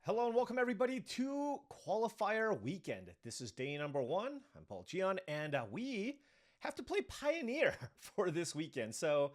Hello and welcome everybody to Qualifier Weekend. This is day number 1. I'm Paul Cheon, and we have to play Pioneer for this weekend. So,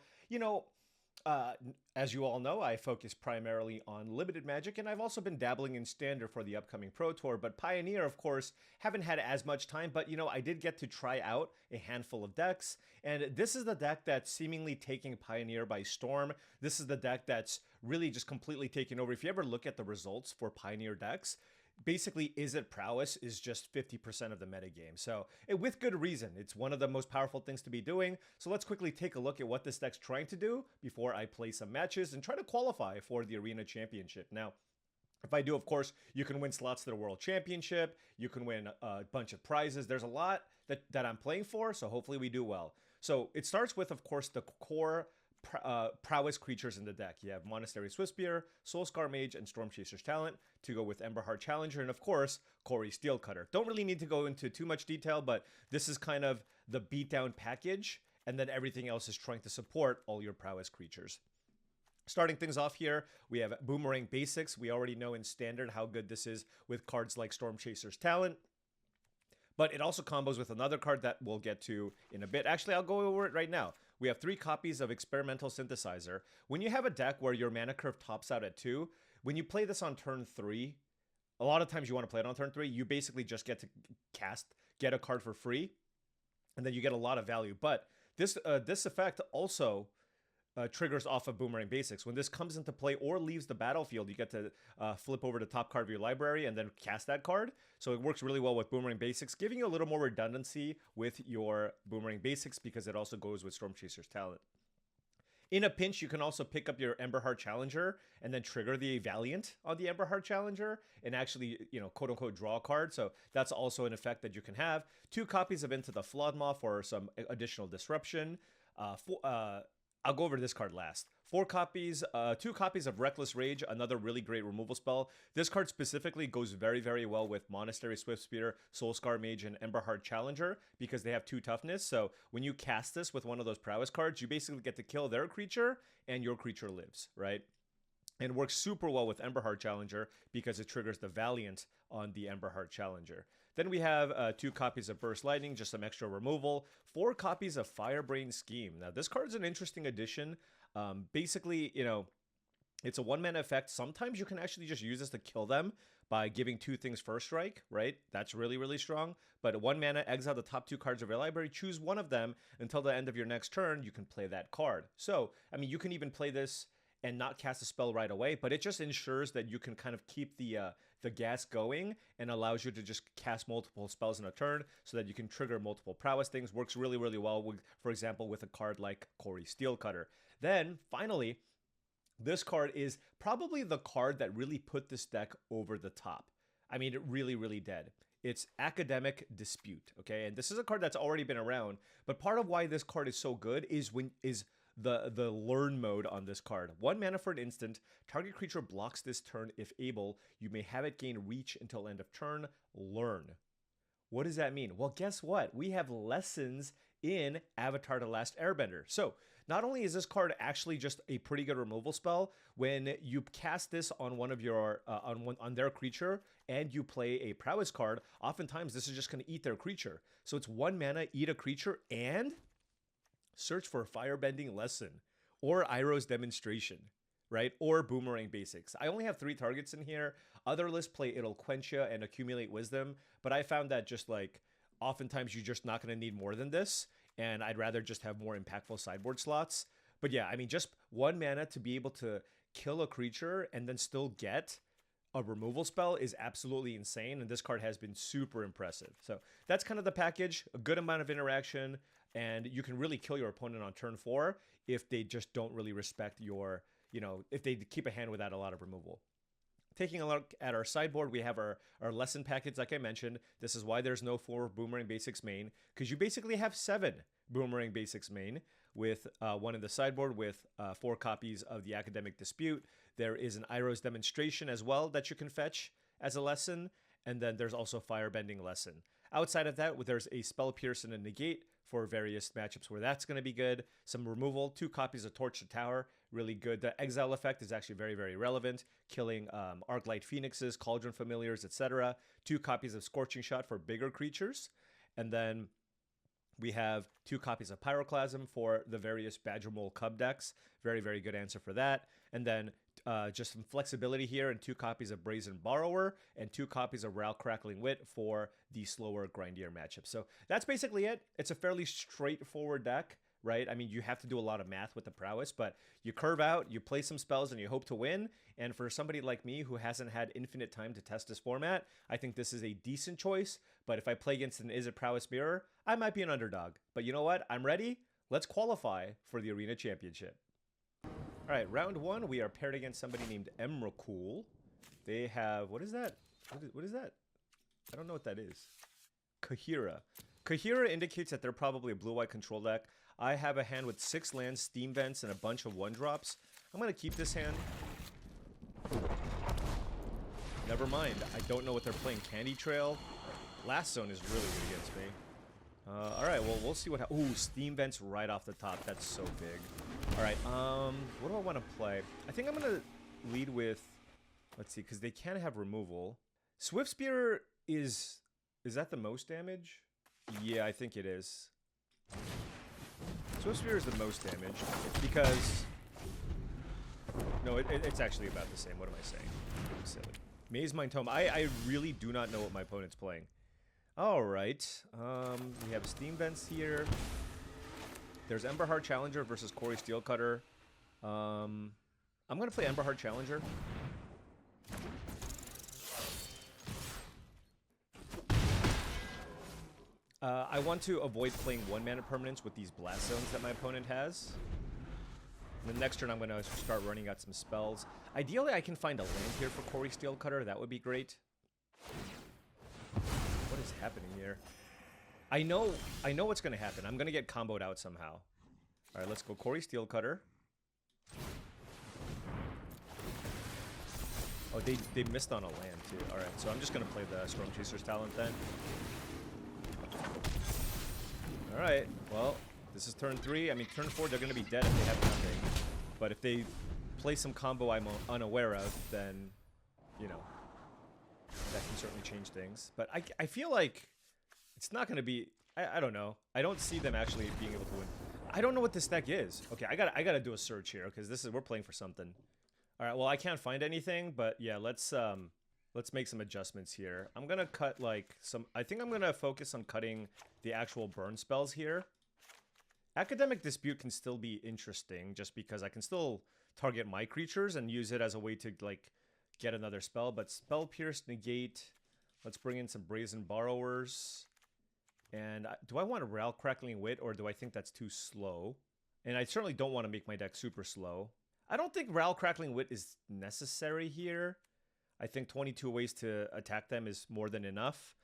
as you all know, I focus primarily on limited Magic, and I've also been dabbling in Standard for the upcoming Pro Tour, but Pioneer, of course, haven't had as much time, but, I did get to try out a handful of decks, and this is the deck that's seemingly taking Pioneer by storm. This is the deck that's really just completely taken over. If you ever look at the results for Pioneer decks, basically Izzet Prowess is just 50% of the metagame. So, with good reason. It's one of the most powerful things to be doing. So let's quickly take a look at what this deck's trying to do before I play some matches and try to qualify for the Arena Championship. Now, if I do, of course, you can win slots to the World Championship. You can win a bunch of prizes. There's a lot that I'm playing for, so hopefully we do well. So it starts with, of course, the core prowess creatures in the deck. You have Monastery Swiftspear, Soulscar Mage, and Stormchaser's Talent to go with Emberheart Challenger, and of course, Corey SteelCutter. Don't really need to go into too much detail, but this is kind of the beatdown package, and then everything else is trying to support all your prowess creatures. Starting things off here, we have Boomerang Basics. We already know in Standard how good this is with cards like Stormchaser's Talent. But it also combos with another card that we'll get to in a bit. Actually, I'll go over it right now. We have 3 copies of Experimental Synthesizer. When you have a deck where your mana curve tops out at 2, when you play this on turn 3, a lot of times you want to play it on turn 3, you basically just get to get a card for free, and then you get a lot of value. But this effect also triggers off of Boomerang Basics. When this comes into play or leaves the battlefield, you get to flip over the top card of your library and then cast that card. So it works really well with Boomerang Basics, giving you a little more redundancy with your Boomerang Basics because it also goes with Stormchaser's Talent. In a pinch, you can also pick up your Emberheart Challenger and then trigger the Valiant on the Emberheart Challenger and actually, quote-unquote draw a card. So that's also an effect that you can have. 2 copies of Into the Floodmaw for some additional disruption. I'll go over this card last. 2 copies of Reckless Rage, another really great removal spell. This card specifically goes very, very well with Monastery Swiftspear, Soulscar Mage, and Emberheart Challenger because they have 2 toughness. So when you cast this with one of those prowess cards, you basically get to kill their creature and your creature lives, right? And works super well with Emberheart Challenger because it triggers the Valiant on the Emberheart Challenger. Then we have 2 copies of Burst Lightning, just some extra removal. 4 copies of Firebrain Scheme. Now, this card is an interesting addition. Basically, it's a 1-mana effect. Sometimes you can actually just use this to kill them by giving 2 things first strike, right? That's really, really strong. But 1 mana, exile the top 2 cards of your library, choose one of them until the end of your next turn, you can play that card. So, you can even play this and not cast a spell right away, but it just ensures that you can kind of keep the gas going and allows you to just cast multiple spells in a turn so that you can trigger multiple prowess things. Works really, really well, with, for example, with a card like Corey SteelCutter. Then, finally, this card is probably the card that really put this deck over the top. It really, really did. It's Academic Dispute, okay? And this is a card that's already been around, but part of why this card is so good is the learn mode on this card. 1 mana for an instant. Target creature blocks this turn if able. You may have it gain reach until end of turn. Learn. What does that mean? Well, guess what? We have lessons in Avatar: The Last Airbender. So, not only is this card actually just a pretty good removal spell, when you cast this on one of your on their creature and you play a prowess card, oftentimes this is just going to eat their creature. So it's 1 mana, eat a creature, and search for Firebending Lesson or Iroh's Demonstration, right? Or Boomerang Basics. I only have 3 targets in here. Other lists play It'll Quench Ya and Accumulate Wisdom, but I found that just oftentimes you're just not going to need more than this, and I'd rather just have more impactful sideboard slots. But yeah, just 1 mana to be able to kill a creature and then still get a removal spell is absolutely insane, and this card has been super impressive. So that's kind of the package, a good amount of interaction, and you can really kill your opponent on turn 4 if they just don't really respect your, if they keep a hand without a lot of removal. Taking a look at our sideboard, we have our lesson package, like I mentioned. This is why there's no 4 Boomerang Basics main, because you basically have 7 Boomerang Basics main with 1 in the sideboard with 4 copies of the Academic Dispute. There is an Iroh's Demonstration as well that you can fetch as a lesson, and then there's also Firebending Lesson. Outside of that, there's a Spell Pierce and a Negate for various matchups where that's going to be good. Some removal, 2 copies of Torch the Tower, really good. The exile effect is actually very, very relevant. killing Arclight Phoenixes, Cauldron Familiars, etc. 2 copies of Scorching Shot for bigger creatures. And then we have 2 copies of Pyroclasm for the various Badger Mole Cub decks. Very, very good answer for that. And then just some flexibility here, and 2 copies of Brazen Borrower and 2 copies of Ral Crackling Wit for the slower, grindier matchup. So that's basically it. It's a fairly straightforward deck, right? I mean, you have to do a lot of math with the prowess, but you curve out, you play some spells, and you hope to win. And for somebody like me who hasn't had infinite time to test this format, I think this is a decent choice. But if I play against an Izzet Prowess mirror, I might be an underdog. But you know what? I'm ready. Let's qualify for the Arena Championship. All right, round 1, we are paired against somebody named Emrakul. They have, what is that? What is that? I don't know what that is. Kahira. Kahira indicates that they're probably a blue-white control deck. I have a hand with 6 lands, Steam Vents, and a bunch of 1-drops. I'm going to keep this hand. Never mind. I don't know what they're playing. Candy Trail. Last Zone is really good against me. Alright, well, we'll see what happens. Ooh, Steam Vents right off the top. That's so big. Alright, what do I want to play? I think I'm going to lead with... Let's see, because they can have removal. Swift Spear is... Is that the most damage? Yeah, I think it is. Swift Spear is the most damage. Because... No, it's actually about the same. What am I saying? I'm silly. Maze Mind Tome. I really do not know what my opponent's playing. Alright. We have Steam Vents here. There's Emberheart Challenger versus Corey SteelCutter. I'm going to play Emberheart Challenger. I want to avoid playing 1-mana permanents with these Blast Zones that my opponent has. And the next turn I'm going to start running out some spells. Ideally, I can find a land here for Corey SteelCutter. That would be great. What is happening here? I know what's going to happen. I'm going to get comboed out somehow. All right, let's go Corey SteelCutter. Oh, they missed on a land, too. All right, so I'm just going to play the Storm Chaser's Talent then. All right, well, this is turn 3. I mean, turn 4, they're going to be dead if they have nothing. But if they play some combo I'm unaware of, then, you know, that can certainly change things. But I feel like it's not going to be... I don't know. I don't see them actually being able to win. I don't know what this deck is. Okay, I gotta do a search here because we're playing for something. All right, well, I can't find anything, but yeah, let's make some adjustments here. I'm gonna cut like some. I think I'm gonna focus on cutting the actual burn spells here. Academic Dispute can still be interesting just because I can still target my creatures and use it as a way to like get another spell. But Spell Pierce, Negate. Let's bring in some Brazen Borrowers. And do I want a Ral Crackling Wit, or do I think that's too slow? And I certainly don't want to make my deck super slow. I don't think Ral Crackling Wit is necessary here. I think 22 ways to attack them is more than enough.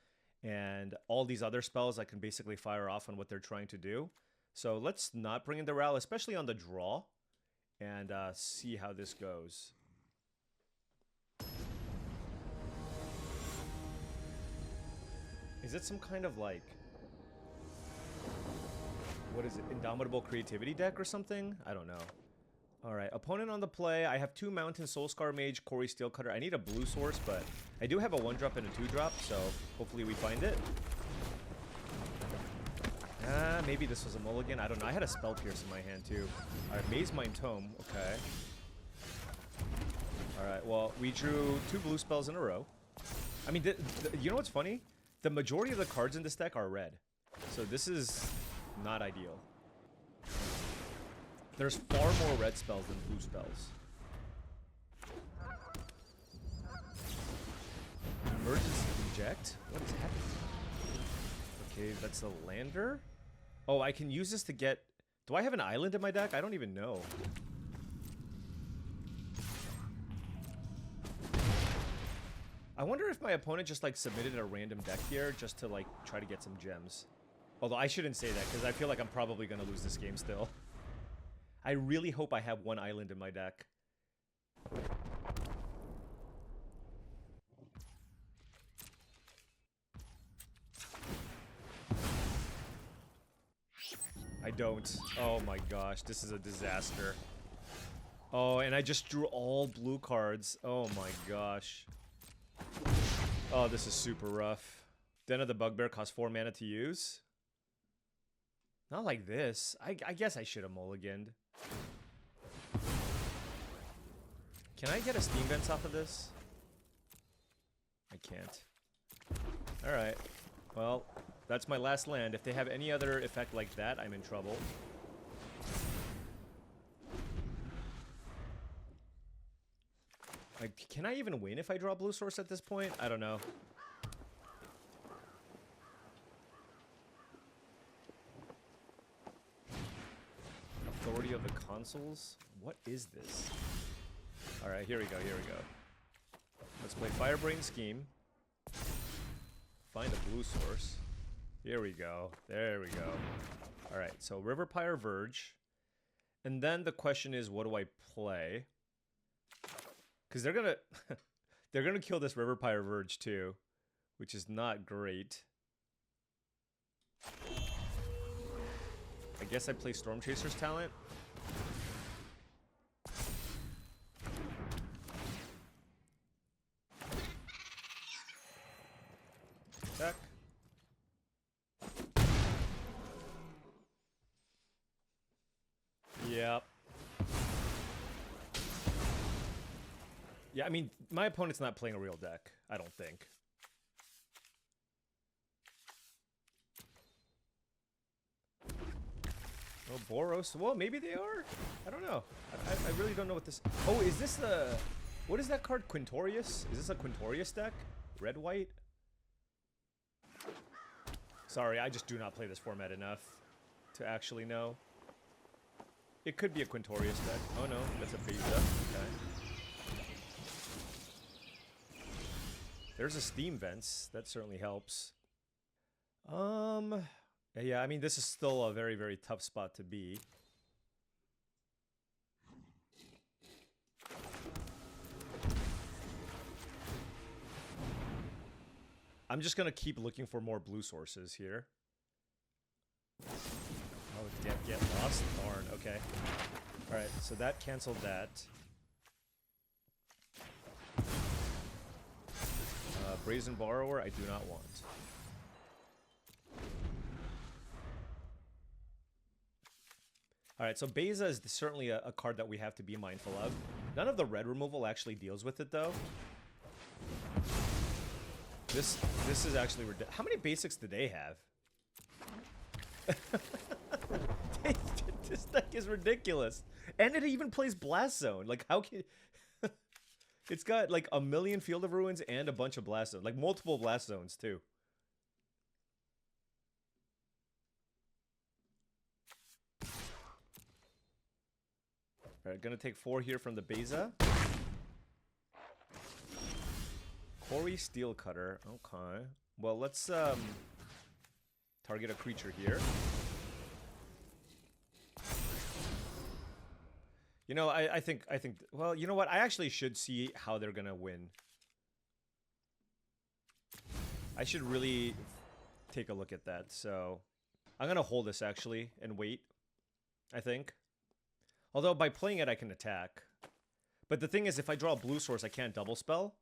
And all these other spells I can basically fire off on what they're trying to do. So let's not bring in the Ral, especially on the draw, and see how this goes. Is it some kind of like... What is it? Indomitable Creativity deck or something? I don't know. Alright, opponent on the play. I have 2 Mountain Soulscar Mage, Corey SteelCutter. I need a blue source, but I do have a 1-drop and a 2-drop, so hopefully we find it. Maybe this was a mulligan. I don't know. I had a Spell Pierce in my hand, too. Alright, Maze Mind Tome. Okay. Alright, well, we drew 2 blue spells in a row. I mean, you know what's funny? The majority of the cards in this deck are red. So this is not ideal. There's far more red spells than blue spells. Emergency Eject? What is happening? Okay, that's a lander? Oh, I can use this to get... Do I have an island in my deck? I don't even know. I wonder if my opponent just, like, submitted a random deck here just to, like, try to get some gems. Although I shouldn't say that, because I feel like I'm probably going to lose this game still. I really hope I have 1 island in my deck. I don't. Oh my gosh, this is a disaster. Oh, and I just drew all blue cards. Oh my gosh. Oh, this is super rough. Den of the Bugbear costs 4 mana to use. Not like this. I guess I should have mulliganed. Can I get a Steam Vents off of this? I can't. Alright. Well, that's my last land. If they have any other effect like that, I'm in trouble. Like, can I even win if I draw blue source at this point? I don't know. Authority of the Consuls? What is this? Alright, here we go, here we go. Let's play Firebrain Scheme. Find a blue source. Here we go. There we go. Alright, so Riverpire Verge. And then the question is, what do I play? Because they're gonna they're gonna kill this Riverpire Verge too, which is not great. I guess I play Storm Chaser's Talent. Check. Yep. Yeah, I mean, my opponent's not playing a real deck, I don't think. Oh, Boros. Well, maybe they are. I don't know. I really don't know what this... Oh, is this the... What is that card? Quintorius? Is this a Quintorius deck? Red-white? Sorry, I just do not play this format enough to actually know. It could be a Quintorius deck. Oh no, that's a Beza. Okay. There's a Steam Vents. That certainly helps. Yeah, I mean, this is still a very, very tough spot to be. I'm just gonna keep looking for more blue sources here. Oh, get lost? Darn, okay. Alright, so that canceled that. Brazen Borrower, I do not want. Alright, so Beza is certainly a card that we have to be mindful of. None of the red removal actually deals with it, though. This is actually ridiculous. How many basics do they have? This deck is ridiculous. And it even plays Blast Zone. Like, how can... It's got, like, 1 million Field of Ruins and a bunch of Blast Zones. Like, multiple Blast Zones, too. Alright, gonna take 4 here from the Beza. Quarry SteelCutter. Okay. Well, let's, target a creature here. You know, I think, well, you know what? I actually should see how they're gonna win. I should really take a look at that, so... I'm gonna hold this, actually, and wait, I think. Although, by playing it, I can attack. But the thing is, if I draw a blue source, I can't double spell.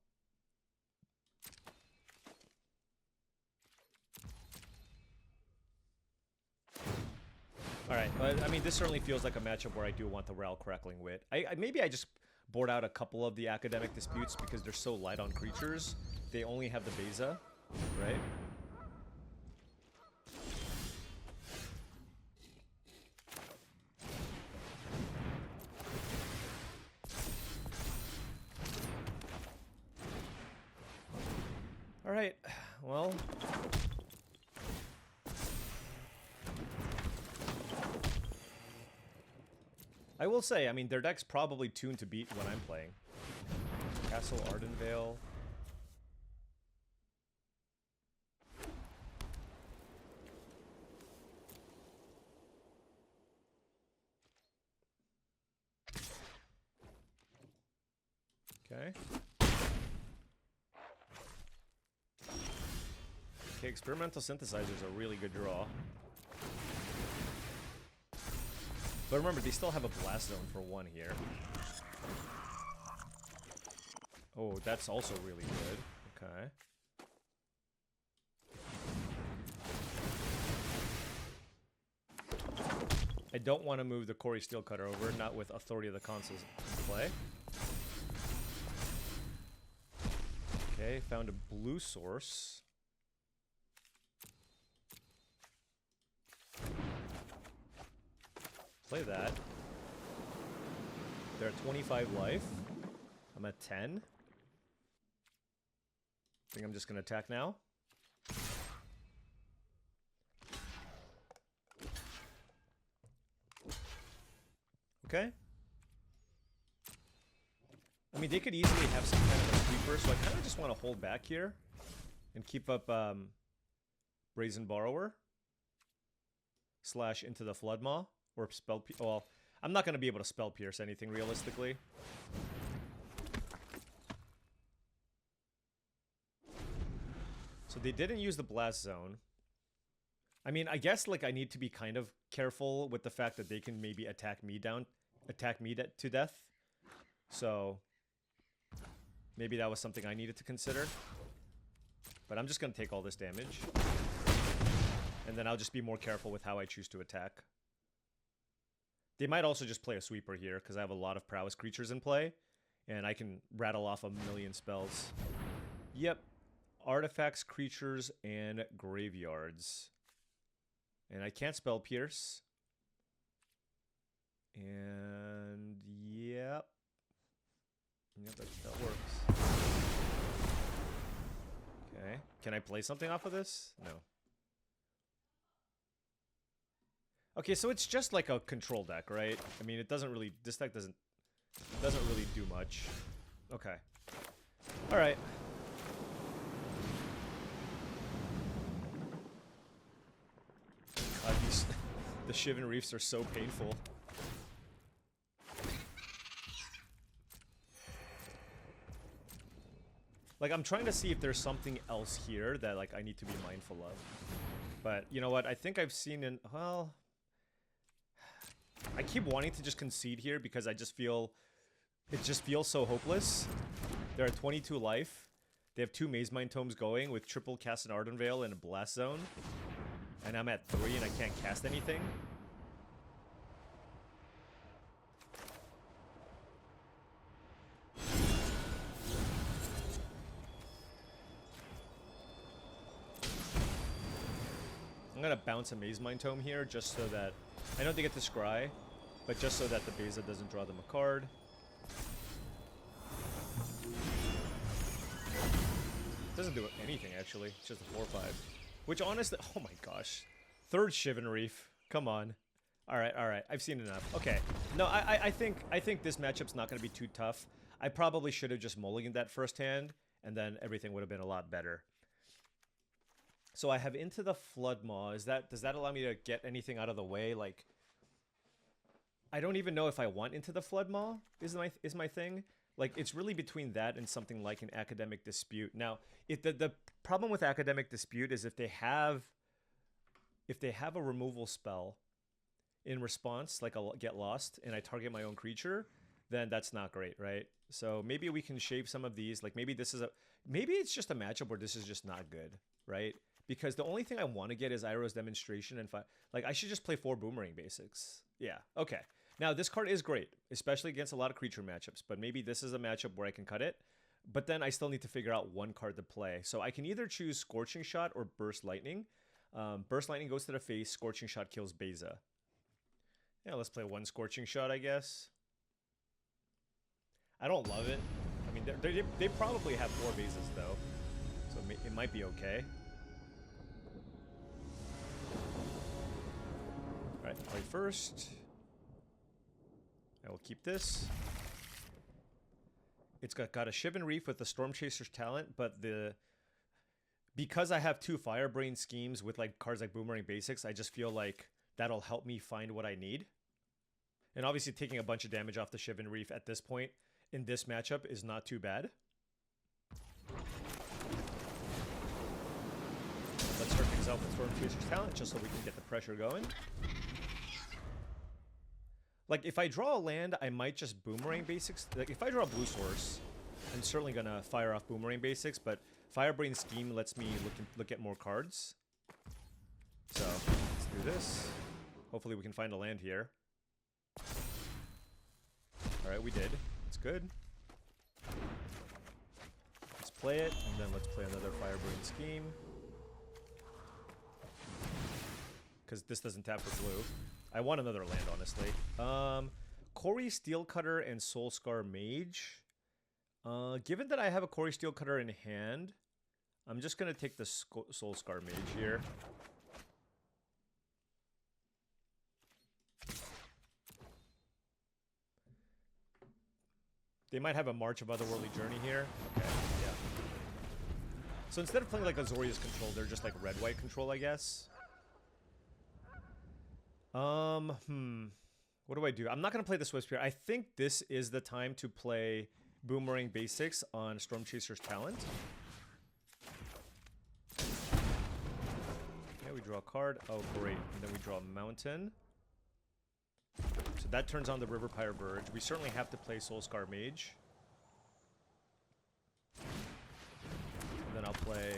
Alright, I mean, this certainly feels like a matchup where I do want the Ral Crackling Wit. Maybe I just board out a couple of the Academic Disputes because they're so light on creatures. They only have the Beza, right? Alright, well... I will say, I mean, their deck's probably tuned to beat what I'm playing. Castle Ardenvale. Okay. Okay, Experimental Synthesizer is a really good draw. But remember, they still have a Blast Zone for 1 here. Oh, that's also really good. Okay. I don't want to move the Corey SteelCutter over, not with Authority of the Consuls in play. Okay, found a blue source. Play that. They're at 25 life. I'm at 10. I think I'm just going to attack now. Okay. I mean, they could easily have some kind of a sweeper, so I kind of just want to hold back here and keep up Brazen Borrower / into the Floodmaw or Spell. Well, I'm not going to be able to Spell Pierce anything realistically. So they didn't use the Blast Zone. I mean, I guess like I need to be kind of careful with the fact that they can maybe attack me to death. So maybe that was something I needed to consider. But I'm just going to take all this damage. And then I'll just be more careful with how I choose to attack. They might also just play a sweeper here because I have a lot of prowess creatures in play. And I can rattle off a million spells. Yep. Artifacts, creatures, and graveyards. And I can't Spell Pierce. And yep. Yep, that works. Okay. Can I play something off of this? No. Okay, so it's just like a control deck, right? I mean, it doesn't really... This deck doesn't really do much. Okay. Alright. God, the Shivan Reefs are so painful. Like, I'm trying to see if there's something else here that, like, I need to be mindful of. But, you know what? I think I've seen in... Well... I keep wanting to just concede here because I just feel... It just feels so hopeless. They're at 22 life. They have 2 Maze Mind Tomes going with triple Cast and Arden Veil and a Blast Zone. And I'm at 3 and I can't cast anything. I'm gonna bounce a Maze Mind Tome here just so that... I know they get to Scry, but just so that the Beza doesn't draw them a card. Doesn't do anything, actually. It's just a 4/5. Which, honestly... Oh my gosh. 3rd Shivan Reef. Come on. Alright, alright. I've seen enough. Okay. No, I think this matchup's not going to be too tough. I probably should have just mulliganed that first hand, and then everything would have been a lot better. So I have Into the Floodmaw. Does that allow me to get anything out of the way? Like... I don't even know if I want Into the Floodmaw, is my thing. Like, it's really between that and something like an Academic Dispute. Now, if the problem with Academic Dispute is if they have a removal spell in response, like I'll get lost and I target my own creature, then that's not great, right? So maybe we can shave some of these. Like maybe it's just a matchup where this is just not good, right? Because the only thing I want to get is Iroh's Demonstration and like I should just play 4 Boomerang Basics. Yeah, okay. Now, this card is great, especially against a lot of creature matchups, but maybe this is a matchup where I can cut it, but then I still need to figure out one card to play. So I can either choose Scorching Shot or Burst Lightning. Burst Lightning goes to the face, Scorching Shot kills Beza. Yeah, let's play 1 Scorching Shot, I guess. I don't love it. I mean, they probably have 4 Bezas, though, so it might be okay. Alright, play first. I will keep this. It's got a Shivan Reef with the Storm Chaser's talent, but because I have 2 Firebrain schemes with like cards like Boomerang Basics, I just feel like that'll help me find what I need. And obviously taking a bunch of damage off the Shivan Reef at this point in this matchup is not too bad. Let's start things out with Storm Chaser's talent just so we can get the pressure going. Like, if I draw a land, I might just Boomerang Basics. Like, if I draw a Blue Source, I'm certainly gonna fire off Boomerang Basics, but Firebrain Scheme lets me look at more cards. So, let's do this. Hopefully we can find a land here. Alright, we did. It's good. Let's play it, and then let's play another Firebrain Scheme. Because this doesn't tap for blue. I want another land, honestly. Corey SteelCutter and Soulscar Mage. Given that I have a Corey SteelCutter in hand, I'm just going to take the Soulscar Mage here. They might have a March of Otherworldly Journey here. Okay, yeah. So instead of playing like Azorius Control, they're just like red-white control, I guess. What do I do? I'm not going to play the Swift Spear. I think this is the time to play Boomerang Basics on Storm Chaser's Talent. Yeah, we draw a card. Oh, great. And then we draw a Mountain. So that turns on the River Pyre Burge. We certainly have to play Soulscar Mage. And then I'll play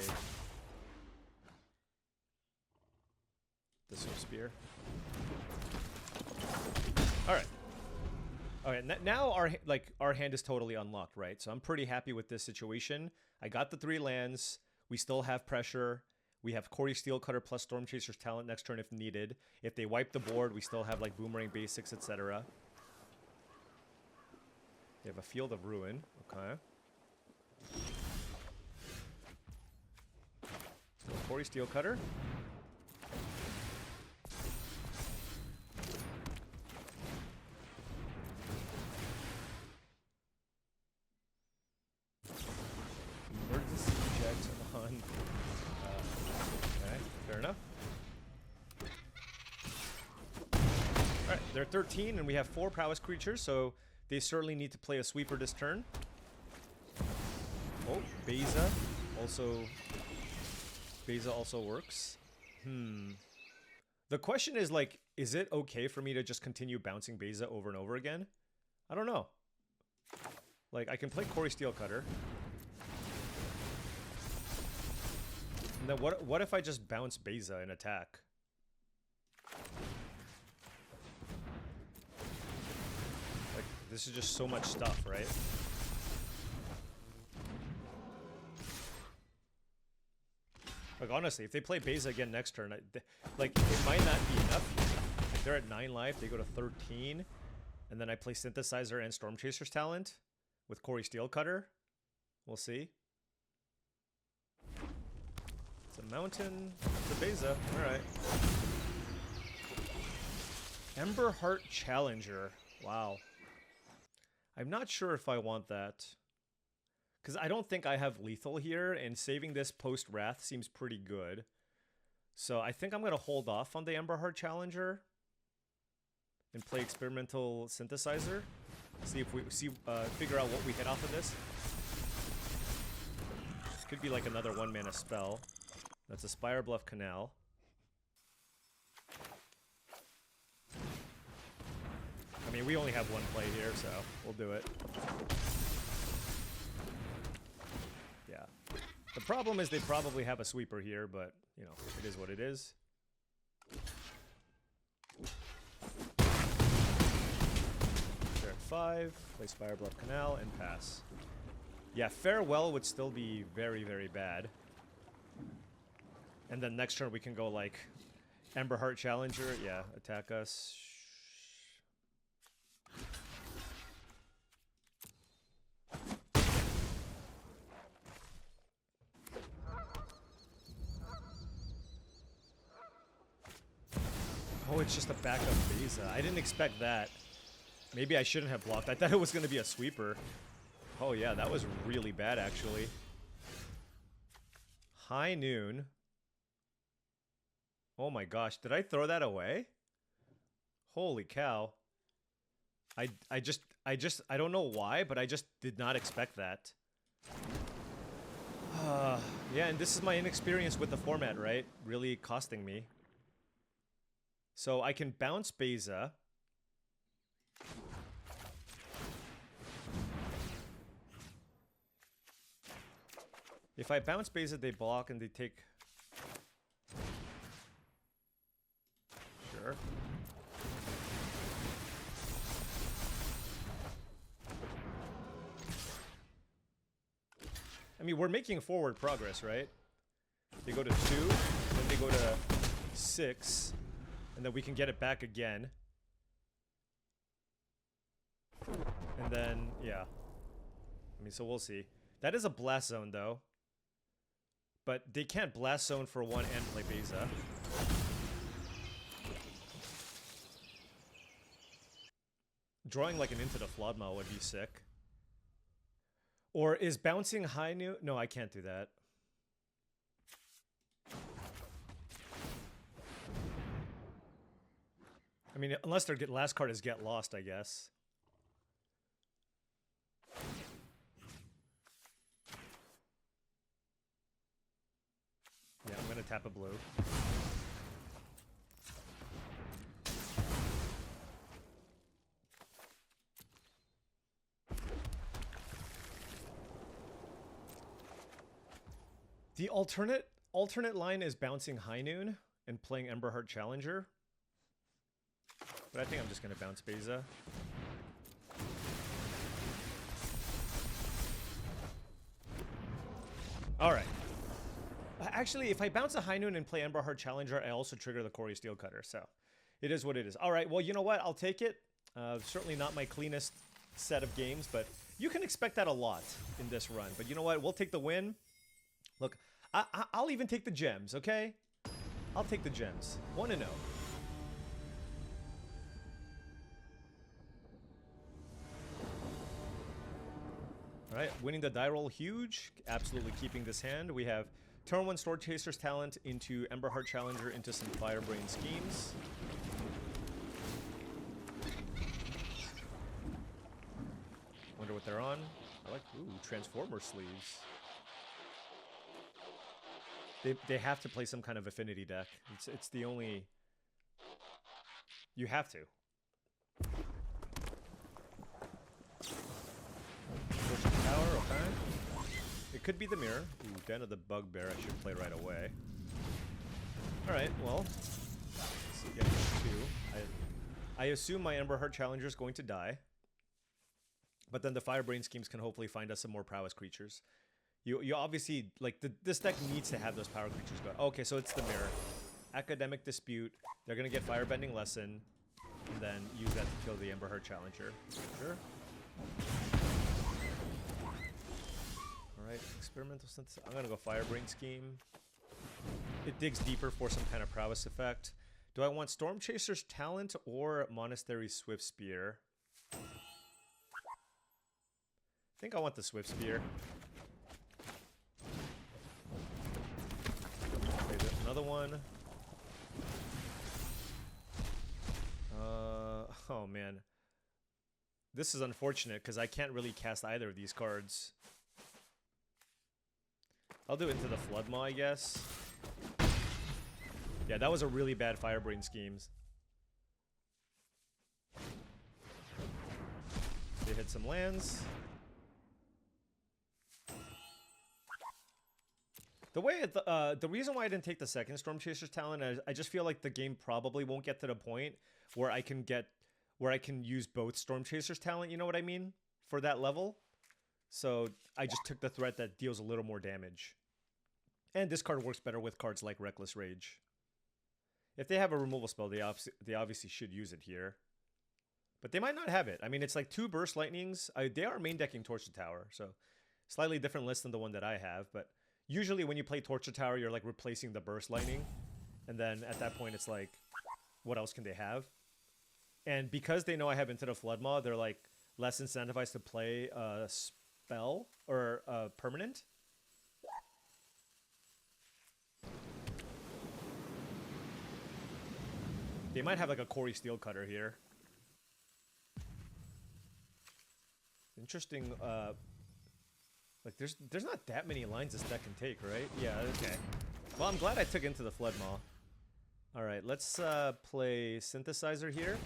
the Swift Spear. All right. Okay, now our hand is totally unlocked, right? So I'm pretty happy with this situation. I got the 3 lands. We still have pressure. We have Corey SteelCutter plus Storm Chaser's Talent next turn if needed. If they wipe the board, we still have like Boomerang Basics, etc. They have a Field of Ruin. Okay. So Corey SteelCutter. They're 13, and we have 4 prowess creatures, so they certainly need to play a sweeper this turn. Oh, Beza also works. The question is, like, is it okay for me to just continue bouncing Beza over and over again? I don't know. Like, I can play Corey SteelCutter. And then what if I just bounce Beza and attack? This is just so much stuff, right? Like, honestly, if they play Beza again next turn, like, it might not be enough. If they're at 9 life, they go to 13, and then I play Synthesizer and Storm Chaser's Talent with Corey SteelCutter. We'll see. It's a Mountain. It's a Beza. Alright. Emberheart Challenger. Wow. I'm not sure if I want that. Because I don't think I have lethal here, and saving this post-Wrath seems pretty good. So I think I'm going to hold off on the Emberheart Challenger and play Experimental Synthesizer. See if we figure out what we hit off of this. Could be like another 1-mana spell. That's a Spire Bluff Canal. I mean, we only have 1 play here, so we'll do it. Yeah. The problem is they probably have a sweeper here, but, you know, it is what it is. They're at 5, play Spire Bluff Canal, and pass. Yeah, Farewell would still be very, very bad. And then next turn we can go, like, Emberheart Challenger. Yeah, attack us. Oh, it's just a backup Beza. I didn't expect that. Maybe I shouldn't have blocked. I thought it was going to be a sweeper. Oh yeah, that was really bad, actually. High Noon. Oh my gosh, did I throw that away? Holy cow. I don't know why, but I just did not expect that. Yeah, and this is my inexperience with the format, right? Really costing me. So I can bounce Beza. If I bounce Beza, they block and they take... Sure. I mean, we're making forward progress, right? They go to 2, then they go to 6, and then we can get it back again. And then, yeah. I mean, so we'll see. That is a blast zone, though. But they can't blast zone for 1 and play Beza. Drawing like an Into the Flodma would be sick. Or is bouncing high new? No, I can't do that. I mean, unless their last card is Get Lost, I guess. Yeah, I'm gonna tap a blue. The alternate line is bouncing High Noon and playing Emberheart Challenger. But I think I'm just gonna bounce Beza. Alright. Actually, if I bounce a High Noon and play Emberheart Challenger, I also trigger the Corey SteelCutter, so it is what it is. Alright, well, you know what? I'll take it. Certainly not my cleanest set of games, but you can expect that a lot in this run. But you know what? We'll take the win. Look, I'll even take the gems, okay? I'll take the gems. 1-0. Alright, winning the die roll, huge. Absolutely keeping this hand. We have turn 1 Storm Chaser's Talent into Emberheart Challenger into some Firebrain schemes. Wonder what they're on. I like, ooh, Transformer sleeves. They have to play some kind of affinity deck. It's the only... You have to. Tower, okay. It could be the mirror. Ooh, Den of the Bugbear I should play right away. Alright, well. Let's see, get 2. I assume my Emberheart Challenger is going to die. But then the Firebrain schemes can hopefully find us some more prowess creatures. You obviously, like, this deck needs to have those power creatures go. Okay, so it's the mirror. Academic Dispute. They're going to get Firebending Lesson. And then use that to kill the Emberheart Challenger. Sure. Alright, Experimental Synthesis. I'm going to go Firebrain Scheme. It digs deeper for some kind of prowess effect. Do I want Storm Chaser's Talent or Monastery Swift Spear? I think I want the Swift Spear. Okay, there's another one. Oh man. This is unfortunate because I can't really cast either of these cards. I'll do Into the Floodmaw, I guess. Yeah, that was a really bad Firebrain schemes. They hit some lands. The reason why I didn't take the second Storm Chaser's Talent is I just feel like the game probably won't get to the point where I can use both Storm Chaser's Talent, you know what I mean? For that level. So I just took the threat that deals a little more damage. And this card works better with cards like Reckless Rage. If they have a removal spell, they obviously should use it here. But they might not have it. I mean, it's like 2 Burst Lightnings. They are main decking Torch the Tower, so slightly different list than the one that I have. But usually when you play Torch the Tower, you're like replacing the Burst Lightning. And then at that point, it's like, what else can they have? And because they know I have Into the Floodmaw, they're like less incentivized to play a spell or a permanent. They might have like a Corey SteelCutter here. Interesting. Like there's not that many lines this deck can take, right? Yeah. Okay. Well, I'm glad I took Into the Floodmaw. All right, let's play Synthesizer here.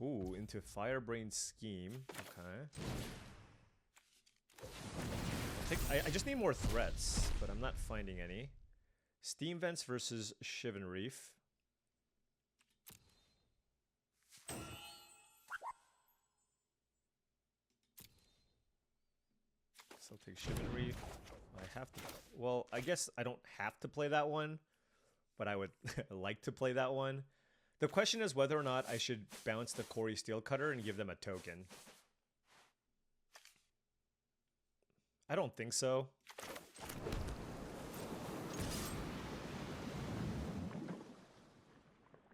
Ooh, into Firebrain Scheme. Okay. I just need more threats, but I'm not finding any. Steam Vents versus Shivan Reef. So I'll take Shivan Reef. I have to... Well, I guess I don't have to play that one, but I would like to play that one. The question is whether or not I should bounce the Corey SteelCutter and give them a token. I don't think so.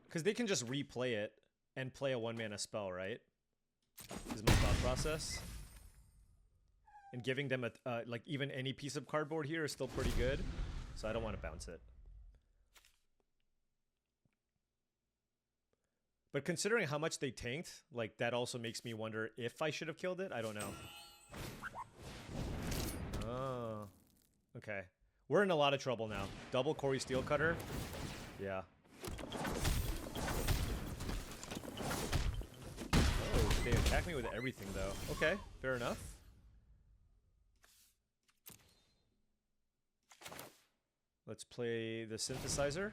Because they can just replay it and play a 1-mana spell, right? Is my thought process. And giving them a like even any piece of cardboard here is still pretty good. So I don't want to bounce it. But considering how much they tanked, like that also makes me wonder if I should have killed it. I don't know. Oh. Okay. We're in a lot of trouble now. Double Corey SteelCutter. Yeah. Oh, they attack me with everything though. Okay, fair enough. Let's play the synthesizer.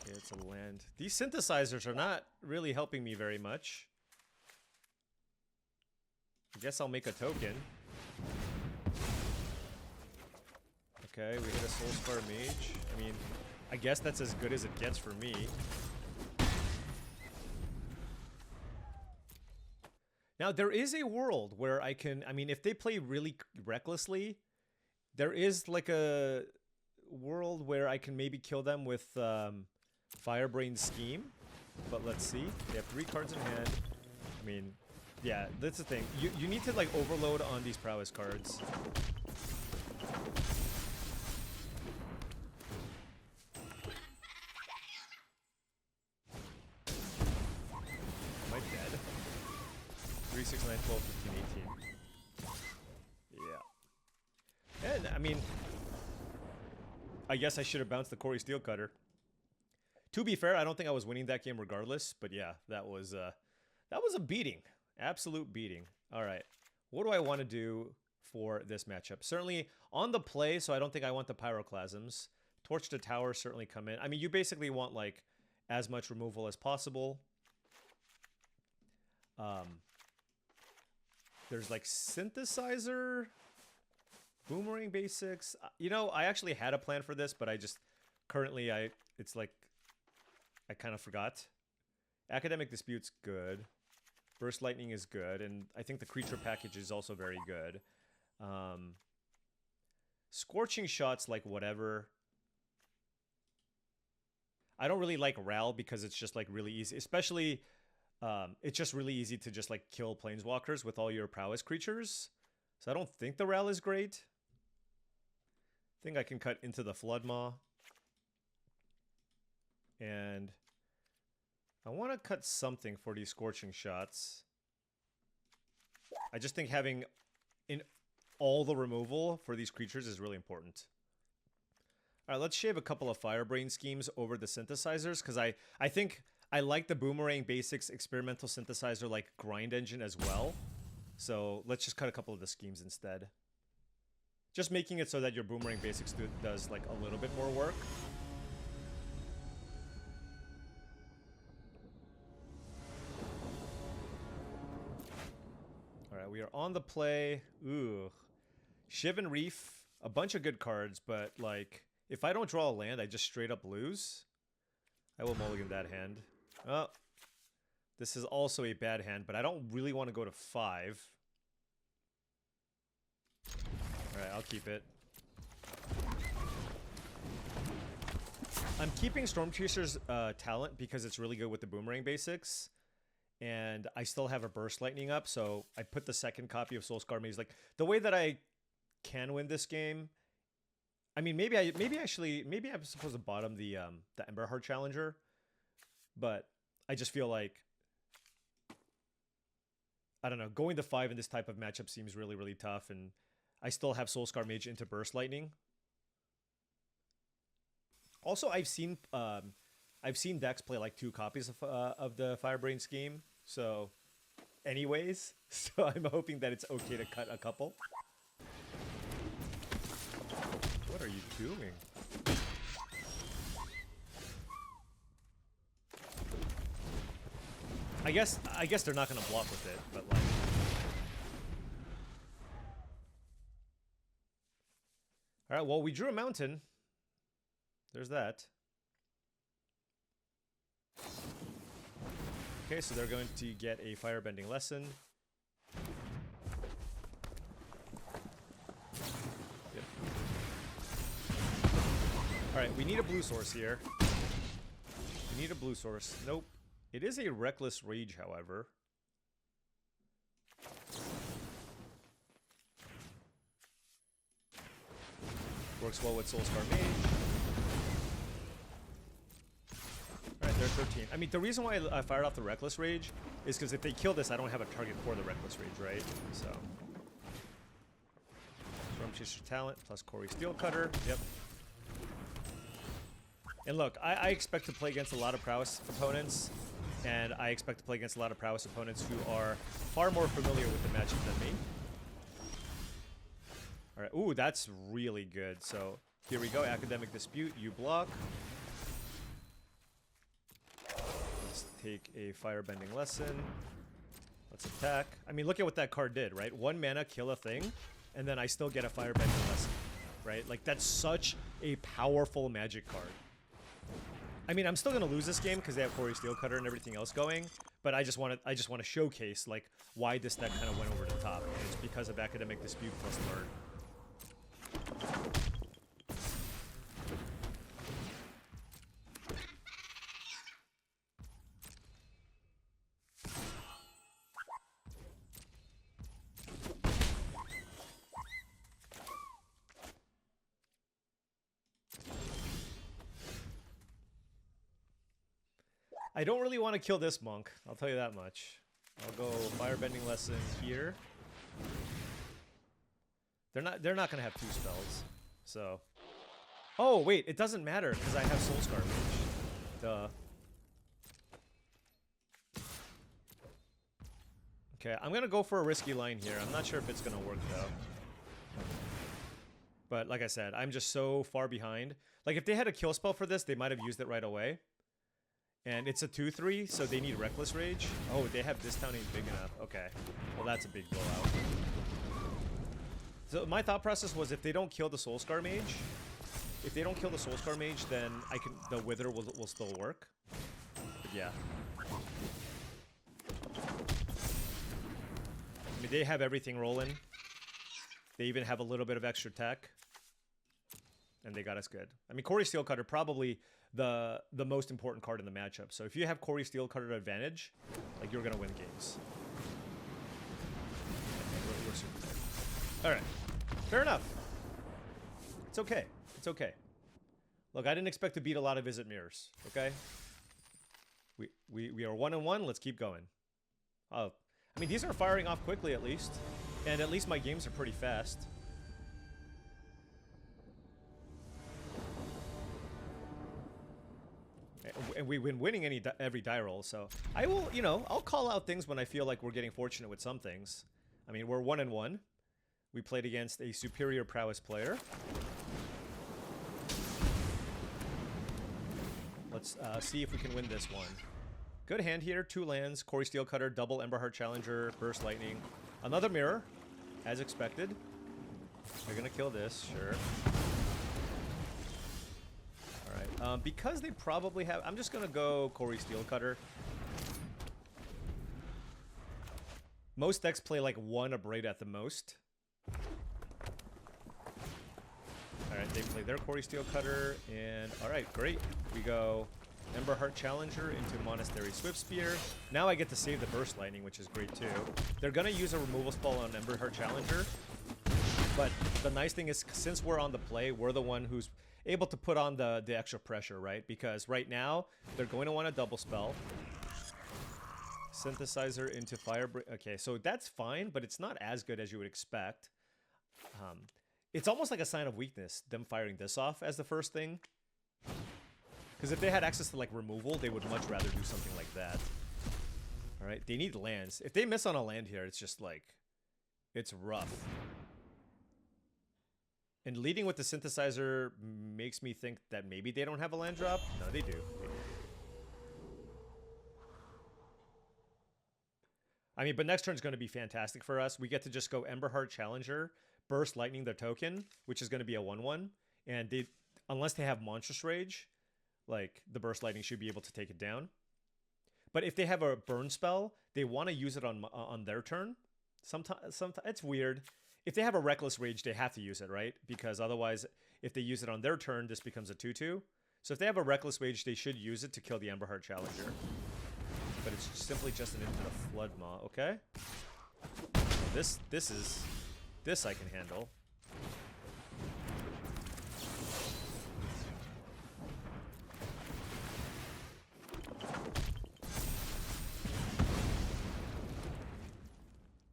Okay, it's a land. These synthesizers are not really helping me very much. I guess I'll make a token. Okay, we hit a Soulscar Mage. I mean, I guess that's as good as it gets for me. Now, there is a world where I can... I mean, if they play really recklessly, there is like a world where I can maybe kill them with Firebrain Scheme. But let's see. They have 3 cards in hand. I mean, yeah, that's the thing. You need to like overload on these prowess cards. Am I dead? 3, 6, 9, 12, 15, 18. Yeah. And, I mean... I guess I should have bounced the Corey SteelCutter. To be fair, I don't think I was winning that game regardless, but yeah, that was a beating. Absolute beating. All right. What do I want to do for this matchup? Certainly on the play, so I don't think I want the Pyroclasms. Torch to Tower certainly come in. I mean, you basically want, like, as much removal as possible. There's, like, Synthesizer, Boomerang Basics. You know, I actually had a plan for this, but I just... Currently, it's like... I kind of forgot. Academic Dispute's good. Burst Lightning is good, and I think the creature package is also very good. Scorching Shot's like whatever. I don't really like Ral because it's just like really easy, especially it's just really easy to just like kill planeswalkers with all your prowess creatures. So I don't think the Ral is great. I think I can cut into the Floodmaw. And I want to cut something for these Scorching Shots. I just think having in all the removal for these creatures is really important. All right, let's shave a couple of Firebrain Schemes over the synthesizers, because I think I like the Boomerang Basics Experimental Synthesizer like grind engine as well. So let's just cut a couple of the schemes instead. Just making it so that your Boomerang Basics does like a little bit more work. Alright, we are on the play. Ooh. Shivan Reef, a bunch of good cards, but like, if I don't draw a land, I just straight up lose. I will mulligan that hand. Oh. This is also a bad hand, but I don't really want to go to 5. Alright, I'll keep it. I'm keeping Stormchaser's talent because it's really good with the Boomerang Basics. And I still have a Burst Lightning up, so I put the second copy of Soulscar Mage. Like, the way that I can win this game... I mean, maybe I'm supposed to bottom the Emberheart Challenger. But I just feel like... I don't know, going to 5 in this type of matchup seems really, really tough, and I still have Soulscar Mage into Burst Lightning. Also, I've seen I've seen decks play like 2 copies of the Firebrain scheme. So, anyways, so I'm hoping that it's okay to cut a couple. What are you doing? I guess they're not gonna block with it, but like. All right, well, we drew a mountain. There's that. Okay, so they're going to get a firebending lesson. Yep. All right, we need a blue source here. We need a blue source. Nope. It is a Reckless Rage, however. Works well with Soulscar Mage. Alright, they're 13. I mean, the reason why I fired off the Reckless Rage is because if they kill this, I don't have a target for the Reckless Rage, right? So. Stormchaser Talent plus Corey SteelCutter. Yep. And look, I expect to play against a lot of Prowess opponents. And I expect to play against a lot of Prowess opponents who are far more familiar with the magic than me. Alright, ooh, that's really good. So, here we go, Academic Dispute, you block. Let's take a Firebending Lesson. Let's attack. I mean, look at what that card did, right? 1 mana, kill a thing, and then I still get a Firebending Lesson, right? Like, that's such a powerful magic card. I mean, I'm still gonna lose this game because they have Corey SteelCutter and everything else going, but I just want to showcase like why this deck kind of went over the top. And it's because of Academic Dispute plus Learn. I don't really want to kill this monk, I'll tell you that much. I'll go Firebending Lesson here. They're not gonna have 2 spells, so. Oh wait, it doesn't matter because I have Soulscar Mage. Duh. Okay, I'm gonna go for a risky line here. I'm not sure if it's gonna work though. But like I said, I'm just so far behind. Like if they had a kill spell for this, they might have used it right away. And it's a 2/3, so they need Reckless Rage. Oh, they have this town ain't big enough. Okay. Well, that's a big blowout. So my thought process was if they don't kill the Soulscar Mage, then the Wither will still work. But yeah. I mean, they have everything rolling. They even have a little bit of extra tech. And they got us good. I mean, Corey SteelCutter probably the most important card in the matchup. So if you have Corey SteelCutter advantage, like you're gonna win games. We're super good. All right, fair enough. It's okay. It's okay. Look, I didn't expect to beat a lot of Izzet Mirrors. Okay. We are 1-1. Let's keep going. Oh, I mean these are firing off quickly at least, and at least my games are pretty fast. And we've been winning every die roll, so I will, you know, I'll call out things when I feel like we're getting fortunate with some things. I mean, we're 1-1. We played against a superior Prowess player. Let's see if we can win this one. Good hand here, 2 lands, Corey SteelCutter, double Emberheart Challenger, Burst Lightning. Another mirror, as expected. They're gonna kill this, sure. Because they probably have... I'm just going to go Corey SteelCutter. Most decks play like 1 Abrade at the most. Alright, they play their Corey SteelCutter. And alright, great. We go Emberheart Challenger into Monastery Swiftspear. Now I get to save the Burst Lightning, which is great too. They're going to use a removal spell on Emberheart Challenger. But the nice thing is, since we're on the play, we're the one who's able to put on the extra pressure, right? Because right now, they're going to want a double spell. Synthesizer into Firebreak. Okay, so that's fine, but it's not as good as you would expect. It's almost like a sign of weakness, them firing this off as the first thing. Because if they had access to like removal, they would much rather do something like that. All right, they need lands. If they miss on a land here, it's just like, it's rough. And leading with the synthesizer makes me think that maybe they don't have a land drop. No, they do. They do. I mean, but next turn is going to be fantastic for us. We get to just go Emberheart Challenger, Burst Lightning their token, which is going to be a 1/1. And they, unless they have Monstrous Rage, like the Burst Lightning should be able to take it down. But if they have a burn spell, they want to use it on their turn. Sometimes it's weird. If they have a Reckless Rage, they have to use it, right? Because otherwise, if they use it on their turn, this becomes a 2/2. So if they have a Reckless Rage, they should use it to kill the Emberheart Challenger. But it's simply just an Into the Flood Maw, okay? So this I can handle.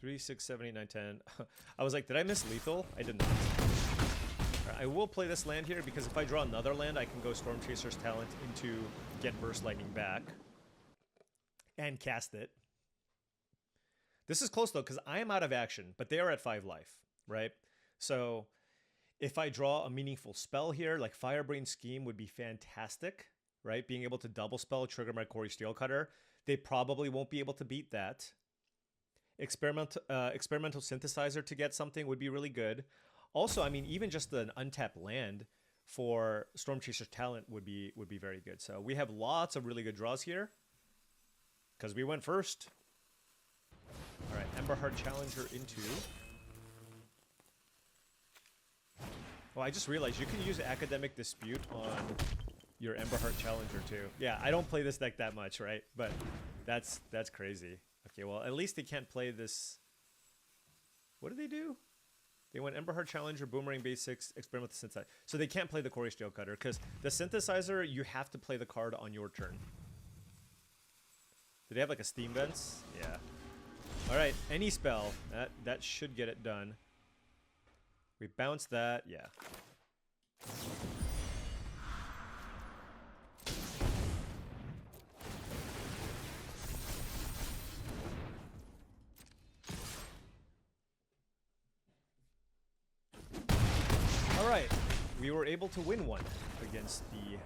Three, 6, 7, 8, 9, 10. I was like, did I miss lethal? I did not. Right, I will play this land here because if I draw another land, I can go Storm Chaser's Talent into get Burst Lightning back and cast it. This is close though because I am out of action, but they are at 5 life, right? So if I draw a meaningful spell here, like Firebrain Scheme would be fantastic, right? Being able to double spell, trigger my Corey SteelCutter. They probably won't be able to beat that. Experimental Synthesizer to get something would be really good. Also, I mean, even just an untapped land for Storm Chaser's Talent would be very good. So we have lots of really good draws here because we went first. All right, Emberheart Challenger into. Oh, I just realized you can use Academic Dispute on your Emberheart Challenger too. Yeah, I don't play this deck that much, right? But that's crazy. Okay, well, at least they can't play this. What did they do? They went Emberheart Challenger, Boomerang Basics, Experimental Synthesizer. So they can't play the Corey SteelCutter because the Synthesizer, you have to play the card on your turn. Did they have like a Steam Vents? Yeah. All right, any spell. That should get it done. We bounce that, yeah. We were able to win one against the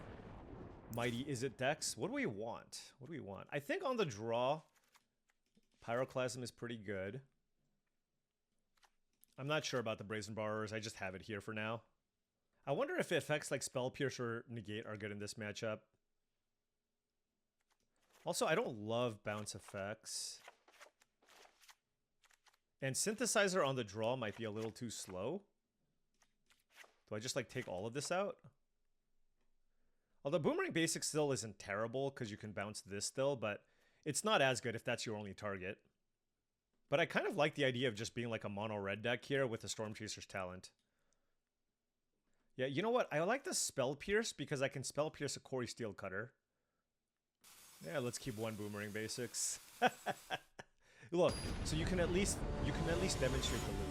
mighty Izzet decks. What do we want? What do we want? I think on the draw, Pyroclasm is pretty good. I'm not sure about the Brazen Borrowers. I just have it here for now. I wonder if effects like Spell Pierce or Negate are good in this matchup. Also, I don't love bounce effects. And Synthesizer on the draw might be a little too slow. Do I just like take all of this out? Although Boomerang Basic still isn't terrible because you can bounce this still, but it's not as good if that's your only target. But I kind of like the idea of just being like a mono red deck here with the Storm Chaser's Talent. Yeah, you know what? I like the Spell Pierce because I can Spell Pierce a Corey SteelCutter. Yeah, let's keep one Boomerang Basics. Look, so you can at least demonstrate the loop.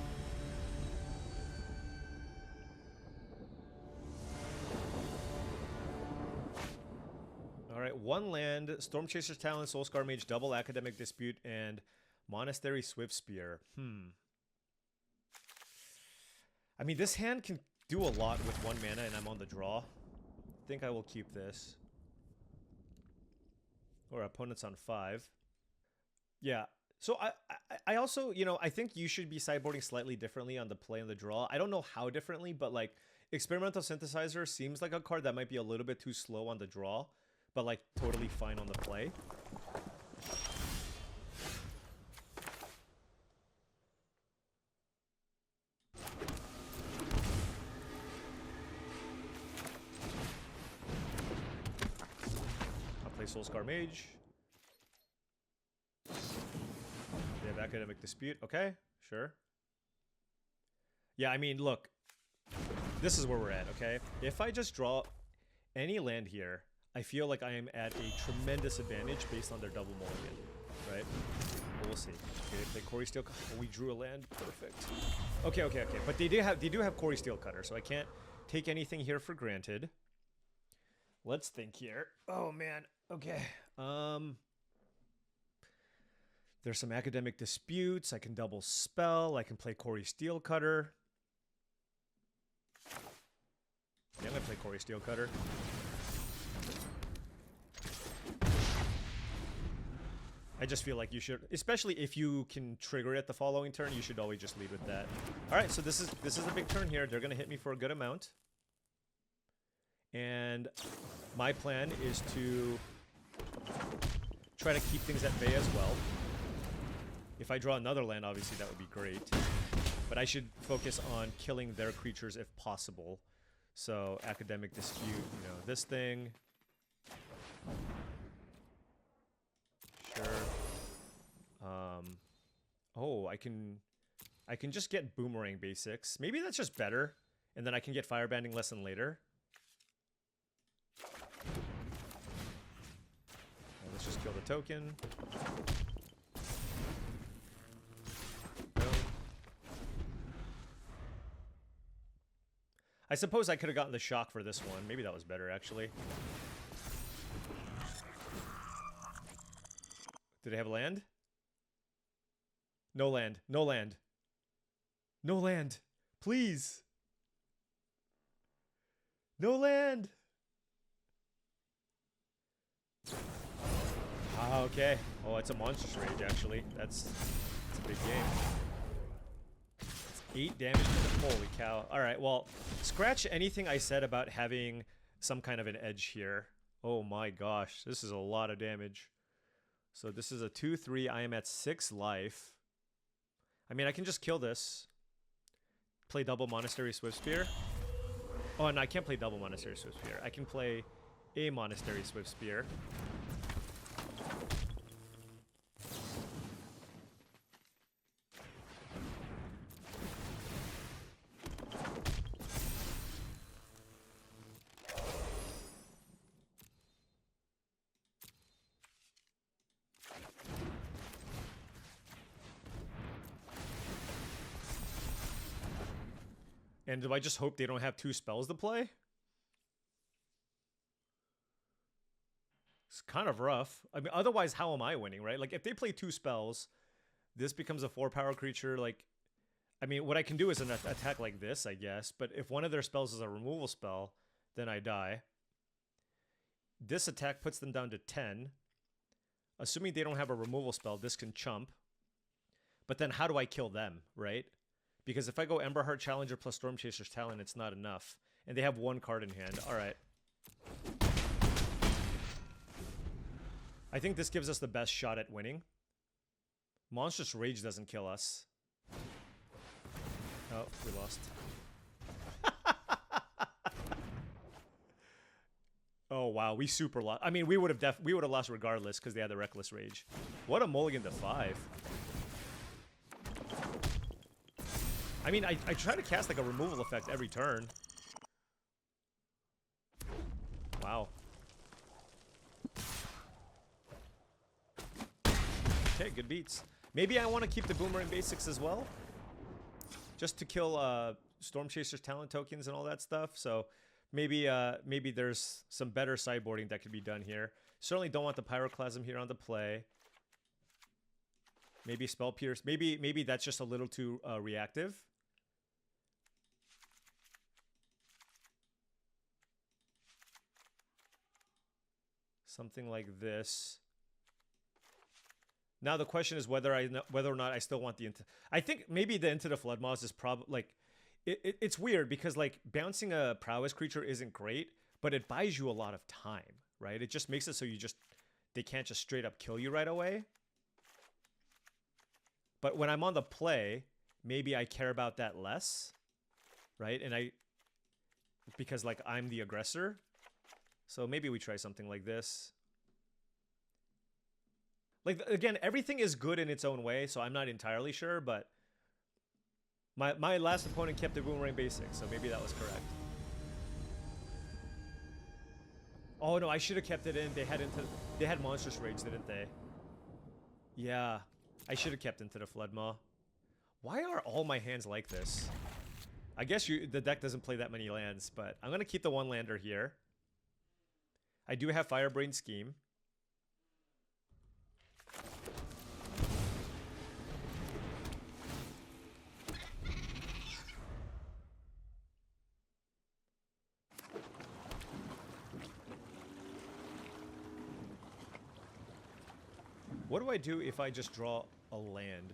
Alright, one land, Storm Chaser's Talent, Soulscar Mage, double Academic Dispute, and Monastery Swift Spear. I mean, this hand can do a lot with 1 mana and I'm on the draw. I think I will keep this. Or opponent's on 5. Yeah, so I also, you know, I think you should be sideboarding slightly differently on the play and the draw. I don't know how differently, but like, Experimental Synthesizer seems like a card that might be a little bit too slow on the draw. But like totally fine on the play. I'll play Soulscar Mage. They have Academic Dispute. Okay, sure. Yeah, I mean, look. This is where we're at, okay? If I just draw any land here, I feel like I am at a tremendous advantage based on their double mulligan, right? But we'll see. Okay, they play Corey SteelCutter. Oh, we drew a land. Perfect. Okay. But they do have Corey SteelCutter, so I can't take anything here for granted. Let's think here. Oh man. Okay. There's some academic disputes. I can double spell. I can play Corey SteelCutter. Yeah, I'm gonna play Corey SteelCutter. I just feel like you should, especially if you can trigger it the following turn, you should always just lead with that. All right, so this is a big turn here. They're gonna hit me for a good amount, and my plan is to try to keep things at bay as well. If I draw another land, obviously that would be great, but I should focus on killing their creatures if possible. So academic dispute, you know, this thing. Sure. Oh, I can just get boomerang basics. Maybe that's just better, and then I can get firebanding lesson later. Let's just kill the token. No. I suppose I could have gotten the shock for this one. Maybe that was better, actually. Did I have land? No land. No land. No land. Please. No land. Okay. Oh, it's a monstrous rage, actually. That's a big game. It's 8 damage to the... Holy cow. Alright, well, scratch anything I said about having some kind of an edge here. Oh my gosh. This is a lot of damage. So this is a 2-3. I am at 6 life. I mean, I can just kill this. Play double Monastery Swiftspear. Oh, no, I can't play double Monastery Swiftspear. I can play a Monastery Swiftspear. And do I just hope they don't have 2 spells to play? It's kind of rough. I mean, otherwise, how am I winning, right? Like, if they play 2 spells, this becomes a 4-power creature. Like, I mean, what I can do is an attack like this, I guess. But if one of their spells is a removal spell, then I die. This attack puts them down to 10. Assuming they don't have a removal spell, this can chump. But then how do I kill them, right? Because if I go Emberheart Challenger plus Storm Chaser's Talon, it's not enough. And they have 1 card in hand. Alright. I think this gives us the best shot at winning. Monstrous Rage doesn't kill us. Oh, we lost. Oh wow, we super lost. I mean, we would have lost regardless because they had the Reckless Rage. What a mulligan to 5. I mean, I try to cast like a removal effect every turn. Wow. Okay, good beats. Maybe I want to keep the Boomerang basics as well. Just to kill Storm Chaser's Talent tokens and all that stuff. So maybe maybe there's some better sideboarding that could be done here. Certainly don't want the Pyroclasm here on the play. Maybe Spell Pierce. Maybe that's just a little too reactive. Something like this. Now the question is whether or not I still want the I think maybe the Into the Floodmaws is probably like it's weird because like bouncing a prowess creature isn't great, but it buys you a lot of time, right? It just makes it so they can't just straight up kill you right away. But when I'm on the play, maybe I care about that less, right? And because like I'm the aggressor. So maybe we try something like this. Like, again, everything is good in its own way, so I'm not entirely sure, but my last opponent kept the Boomerang basic, so maybe that was correct. Oh no, I should have kept it in. They had Monstrous Rage, didn't they? Yeah, I should have kept Into the Floodmaw. Why are all my hands like this? I guess the deck doesn't play that many lands, but I'm gonna keep the 1-lander here. I do have Firebrain Scheme. What do I do if I just draw a land?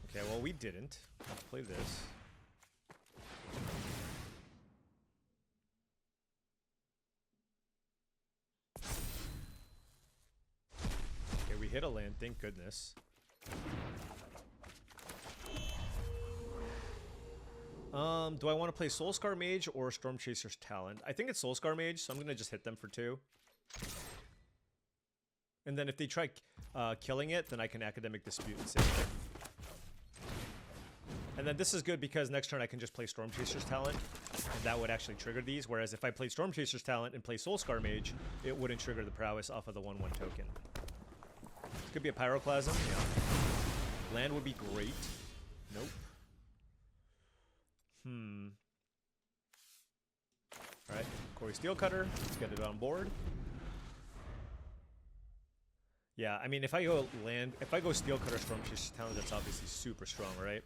Okay, well, we didn't. Let's play this. Okay, we hit a land, thank goodness. Do I want to play Soulscar Mage or Stormchaser's Talent? I think it's Soulscar Mage, so I'm going to just hit them for 2. And then if they try killing it, then I can Academic Dispute and save it. And then this is good because next turn I can just play Stormchaser's Talent, and that would actually trigger these, whereas if I played Stormchaser's Talent and play Soulscar Mage, it wouldn't trigger the Prowess off of the 1/1 token. Could be a Pyroclasm, yeah. Land would be great. Nope. Alright, Corey SteelCutter, let's get it on board. Yeah, I mean, if I go SteelCutter Stormchaser's Talent, that's obviously super strong, right?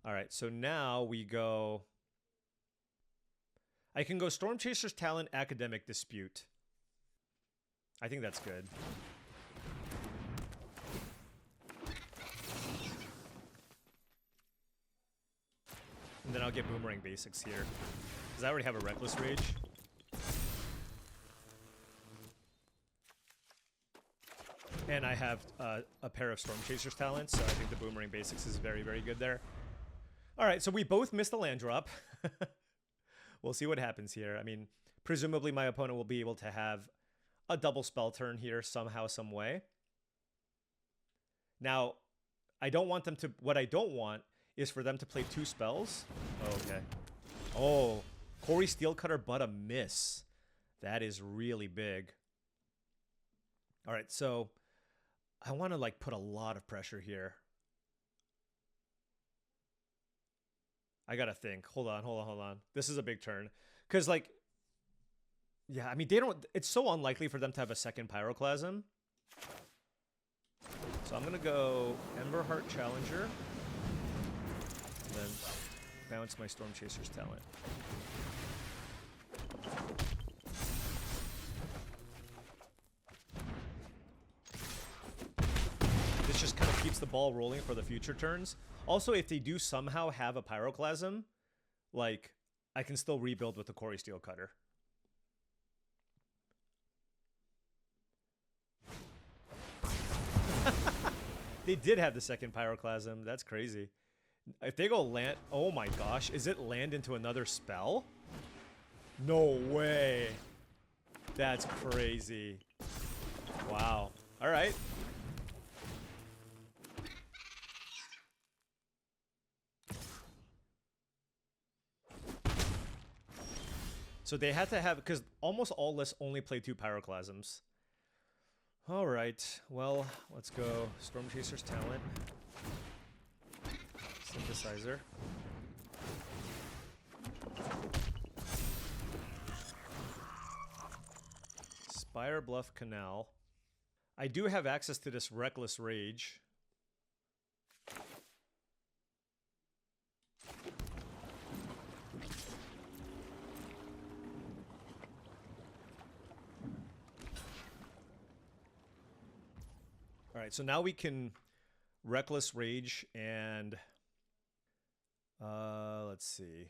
Alright, so now we go... I can go Stormchaser's Talent, Academic Dispute. I think that's good. And then I'll get Boomerang Basics here. Because I already have a Reckless Rage. And I have a pair of Stormchaser's Talents, so I think the Boomerang Basics is very, very good there. Alright, so we both missed the land drop. We'll see what happens here. I mean, presumably my opponent will be able to have a double spell turn here somehow, some way. Now, I don't want them to... What I don't want is for them to play 2 spells. Oh, okay. Oh, Corey SteelCutter but a miss. That is really big. Alright, so... I want to, like, put a lot of pressure here. I gotta think. Hold on. This is a big turn. Because, like... Yeah, I mean, they don't... It's so unlikely for them to have a second Pyroclasm. So I'm gonna go Emberheart Challenger. And then bounce my Stormchaser's Talent. This just kind of keeps the ball rolling for the future turns. Also, if they do somehow have a Pyroclasm, like, I can still rebuild with the Corey SteelCutter. They did have the second Pyroclasm. That's crazy. If they go land... Oh my gosh. Is it land into another spell? No way. That's crazy. Wow. Alright. So they had to have... Because almost all lists only play 2 Pyroclasms. Alright. Well, let's go Stormchaser's Talent. Synthesizer. Spire Bluff Canal. I do have access to this Reckless Rage. Alright, so now we can Reckless Rage and... let's see.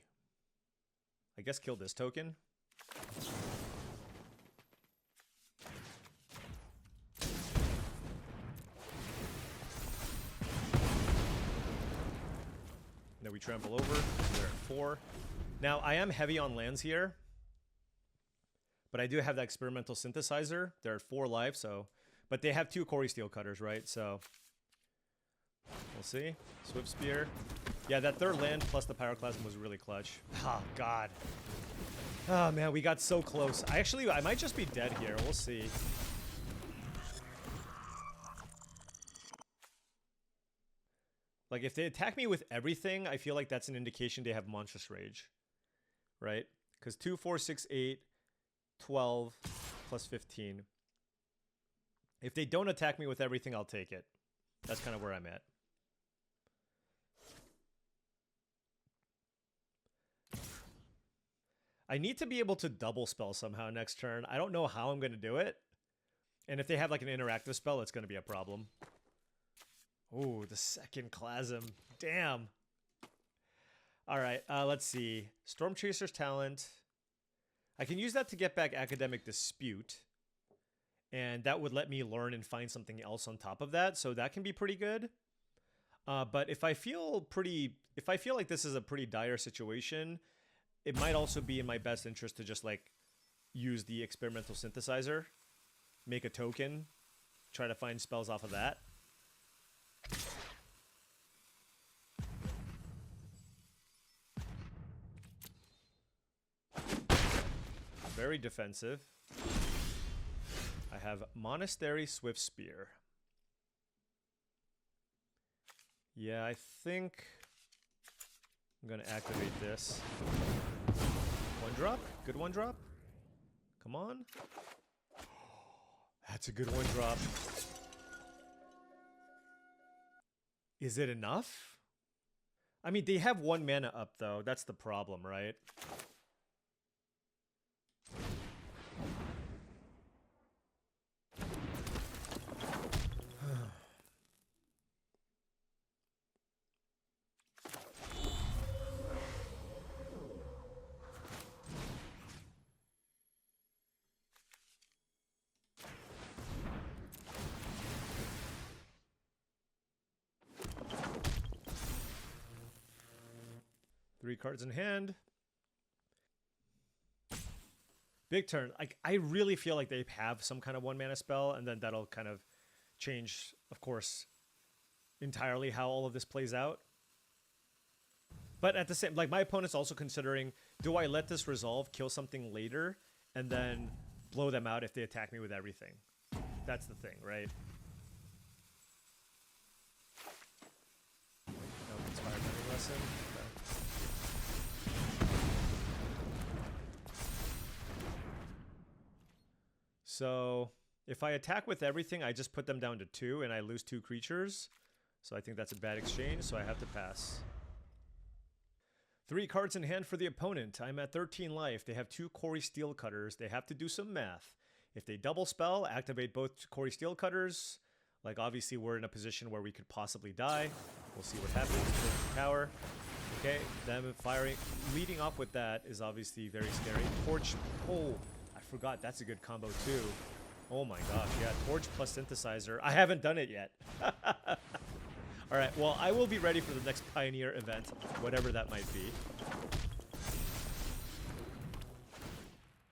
I guess kill this token. Then we trample over. We're at 4. Now, I am heavy on lands here. But I do have that Experimental Synthesizer. They're at 4 life, so... But they have 2 Corey SteelCutters, right? So... We'll see. Swift Spear. Yeah, that third land plus the Pyroclasm was really clutch. Oh, God. Oh, man, we got so close. I might just be dead here. We'll see. Like, if they attack me with everything, I feel like that's an indication they have Monstrous Rage. Right? Because 2, 4, 6, 8, 12, plus 15. If they don't attack me with everything, I'll take it. That's kind of where I'm at. I need to be able to double spell somehow next turn. I don't know how I'm going to do it. And if they have like an interactive spell, it's going to be a problem. Ooh, the second Chasm. Damn. All right, let's see. Storm Chaser's Talent. I can use that to get back Academic Dispute. And that would let me learn and find something else on top of that. So that can be pretty good. But if I feel like this is a pretty dire situation, it might also be in my best interest to just like use the Experimental Synthesizer, make a token, try to find spells off of that. Very defensive. I have Monastery Swift Spear. Yeah, I think I'm going to activate this. One drop? Good one drop? Come on. That's a good one drop. Is it enough? I mean, they have 1 mana up, though. That's the problem, right? Three cards in hand. Big turn. I really feel like they have some kind of 1 mana spell, and then that'll kind of change, of course, entirely how all of this plays out. But at the same, like, my opponent's also considering, do I let this resolve, kill something later, and then blow them out if they attack me with everything? That's the thing, right? No, Inspired Learning Lesson. So if I attack with everything, I just put them down to 2 and I lose 2 creatures. So I think that's a bad exchange, so I have to pass. 3 cards in hand for the opponent. I'm at 13 life. They have 2 Quarry SteelCutters. They have to do some math. If they double spell, activate both Quarry SteelCutters. Like, obviously, we're in a position where we could possibly die. We'll see what happens with the tower. Okay, them firing. Leading off with that is obviously very scary. Torch. Oh, I forgot. That's a good combo, too. Oh my gosh, yeah. Torch plus Synthesizer. I haven't done it yet. All right, well, I will be ready for the next Pioneer event, whatever that might be.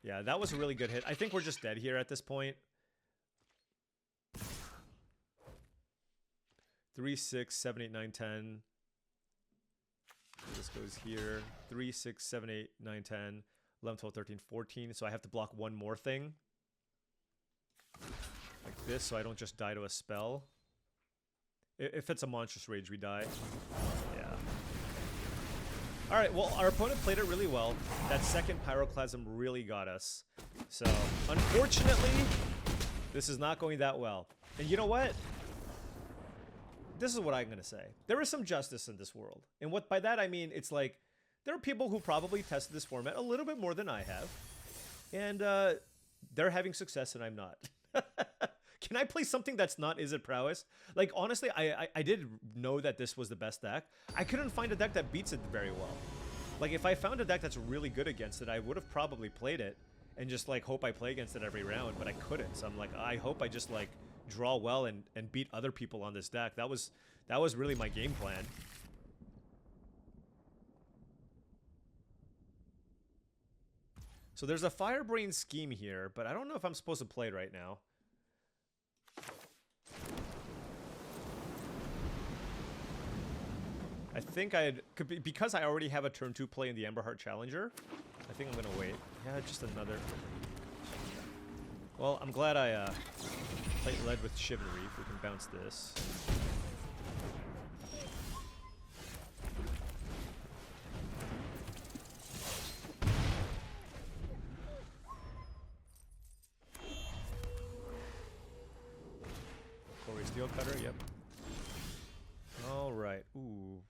Yeah, that was a really good hit. I think we're just dead here at this point. 3, 6, 7, 8, 9, 10. This goes here. 3, 6, 7, 8, 9, 10. 11, 12, 13, 14. So I have to block one more thing. Like this, so I don't just die to a spell. If it's a Monstrous Rage, we die. Yeah. Alright, well, our opponent played it really well. That second Pyroclasm really got us. So, unfortunately, this is not going that well. And you know what? This is what I'm going to say. There is some justice in this world. And what by that I mean, it's like, there are people who probably tested this format a little bit more than I have. And they're having success and I'm not. Can I play something that's not Izzet Prowess? Like, honestly, I did know that this was the best deck. I couldn't find a deck that beats it very well. Like, if I found a deck that's really good against it, I would have probably played it and just, like, hope I play against it every round, but I couldn't. So I'm like, I hope I just, like, draw well and beat other people on this deck. That was really my game plan. So there's a Firebrain scheme here, but I don't know if I'm supposed to play it right now. I think because I already have a turn 2 play in the Emberheart Challenger, I think I'm going to wait. Yeah, just another. Well, I'm glad I led with Chivalry. If we can bounce this. SteelCutter, yep. Alright, ooh.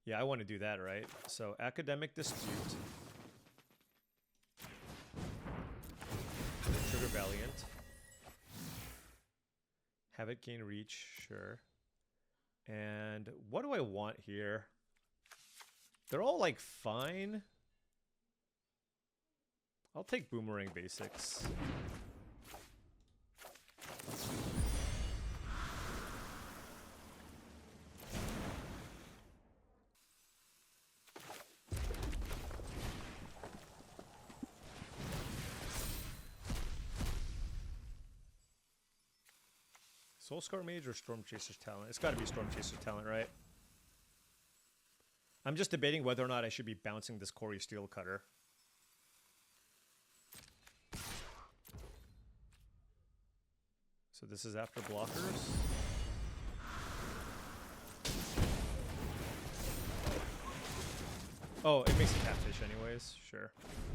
Yeah, I want to do that, right? So, Academic Dispute. Trigger Valiant. Have it gain reach, sure. And what do I want here? They're all, like, fine. I'll take Boomerang Basics. Soulscar Mage or Storm Chaser's Talent? It's got to be Storm Chaser's Talent, right? I'm just debating whether or not I should be bouncing this Corey SteelCutter. So this is after blockers. Oh, it makes a catfish anyways, sure.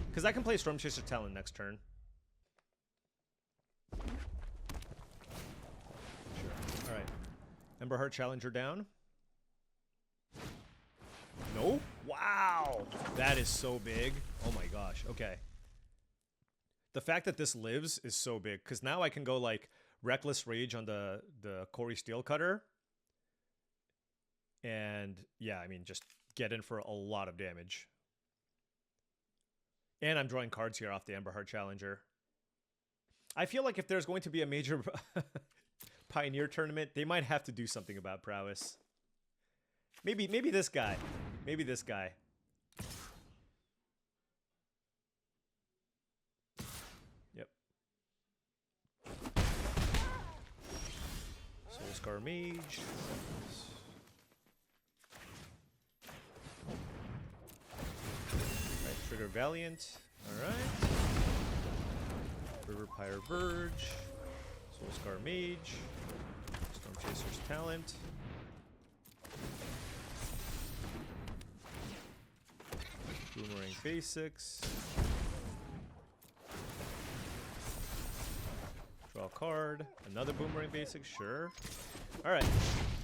Because I can play Storm Chaser's Talent next turn. Alright. Emberheart Challenger down. No? Wow! That is so big. Oh my gosh. Okay. The fact that this lives is so big. Because now I can go like Reckless Rage on the Corey SteelCutter. And yeah, I mean, just get in for a lot of damage. And I'm drawing cards here off the Emberheart Challenger. I feel like if there's going to be a major Pioneer tournament, they might have to do something about Prowess. Maybe this guy. Maybe this guy. Yep. Soulscar Mage. Right, Trigger Valiant. Alright. River Pyre Verge. Soulscar Mage. Storm Chaser's Talent. Boomerang Basics. Draw a card. Another Boomerang Basics, sure. Alright.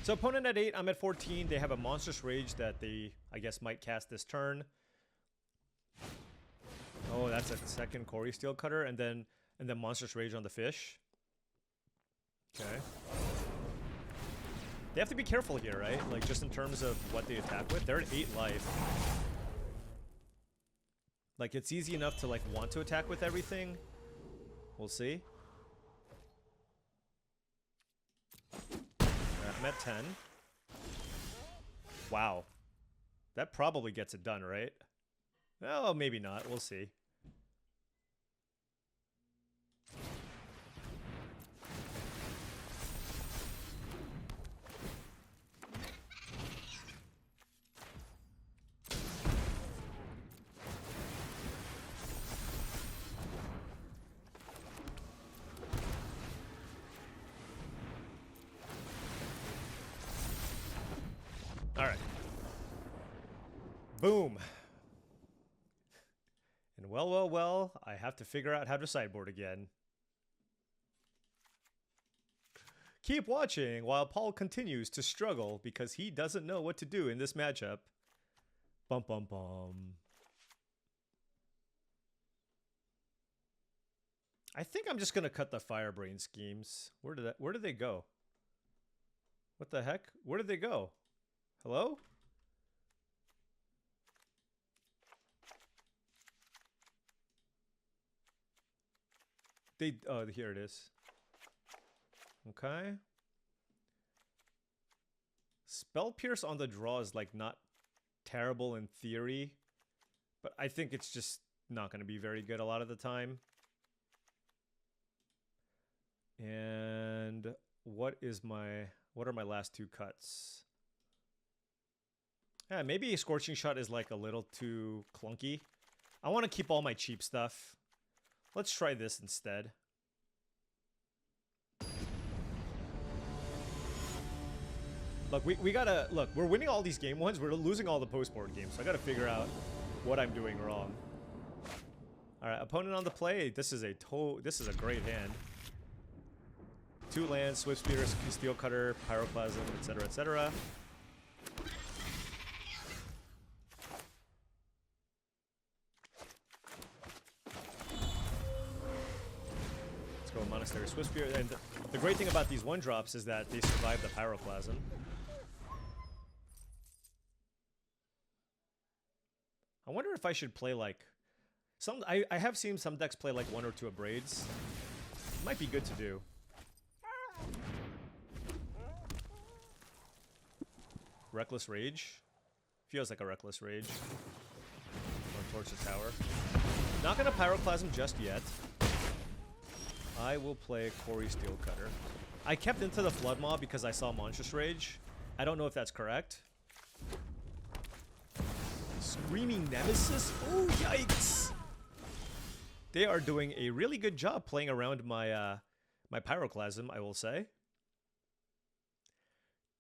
So opponent at 8, I'm at 14. They have a Monstrous Rage that they, I guess, might cast this turn. Oh, that's a second Corey SteelCutter, and then Monstrous Rage on the fish. Okay. They have to be careful here, right? Like, just in terms of what they attack with. They're at 8 life. Like, it's easy enough to, like, want to attack with everything. We'll see. I'm at 10. Wow. That probably gets it done, right? Oh, maybe not. We'll see. Alright. Boom. And well, I have to figure out how to sideboard again. Keep watching while Paul continues to struggle because he doesn't know what to do in this matchup. Bum bum bum. I think I'm just gonna cut the Firebrain schemes. Where did they go? What the heck? Where did they go? Hello? Oh, here it is. Okay. Spell Pierce on the draw is like not terrible in theory, but I think it's just not going to be very good a lot of the time. And what are my last two cuts? Yeah, maybe a Scorching Shot is like a little too clunky. I want to keep all my cheap stuff. Let's try this instead. Look, we gotta, look, we're winning all these game ones, we're losing all the post-board games, so I gotta figure out what I'm doing wrong. Alright, opponent on the play. This is a great hand. 2 lands, Swift Spear, SteelCutter, Pyroclasm, etc., etc. Let's go Monastery, Swift Spear. And the great thing about these 1-drops is that they survive the Pyroclasm. I wonder if I should play like... I have seen some decks play like 1 or 2 Abrades. Might be good to do. Reckless Rage? Feels like a Reckless Rage. Or Torch the Tower. Not gonna Pyroclasm just yet. I will play Quarry SteelCutter. I kept into the Flood Maw because I saw Monstrous Rage. I don't know if that's correct. Screaming Nemesis? Oh, yikes! They are doing a really good job playing around my my Pyroclasm, I will say.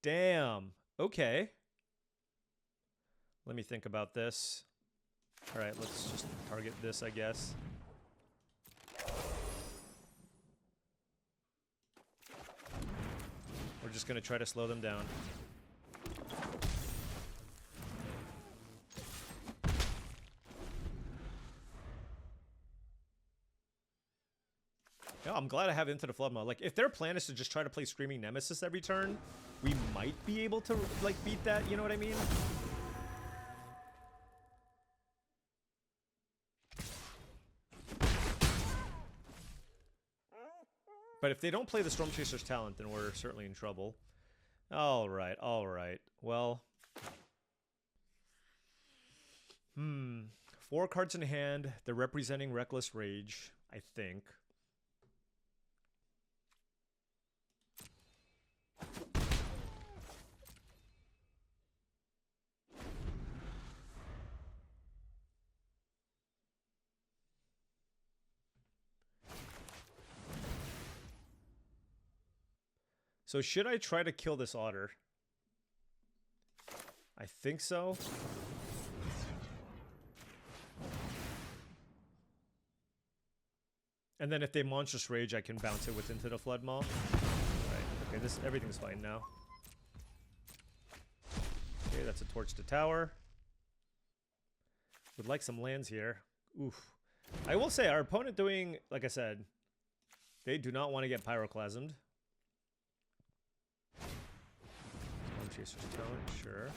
Damn. Okay. Let me think about this. Alright, let's just target this, I guess. We're just gonna try to slow them down. Yeah, I'm glad I have Into the Flood Maw. Like, if their plan is to just try to play Screaming Nemesis every turn, we might be able to, like, beat that, you know what I mean? But if they don't play the Storm Chaser's talent, then we're certainly in trouble. Alright, alright. Well... 4 cards in hand. They're representing Reckless Rage, I think. So should I try to kill this otter? I think so. And then if they Monstrous Rage, I can bounce it with Into the Flood Maw. Right. Okay, everything's fine now. Okay, that's a Torch to Tower. Would like some lands here. Oof. I will say, our opponent doing, like I said, they do not want to get Pyroclasmed. Storm Chaser's Talent, sure.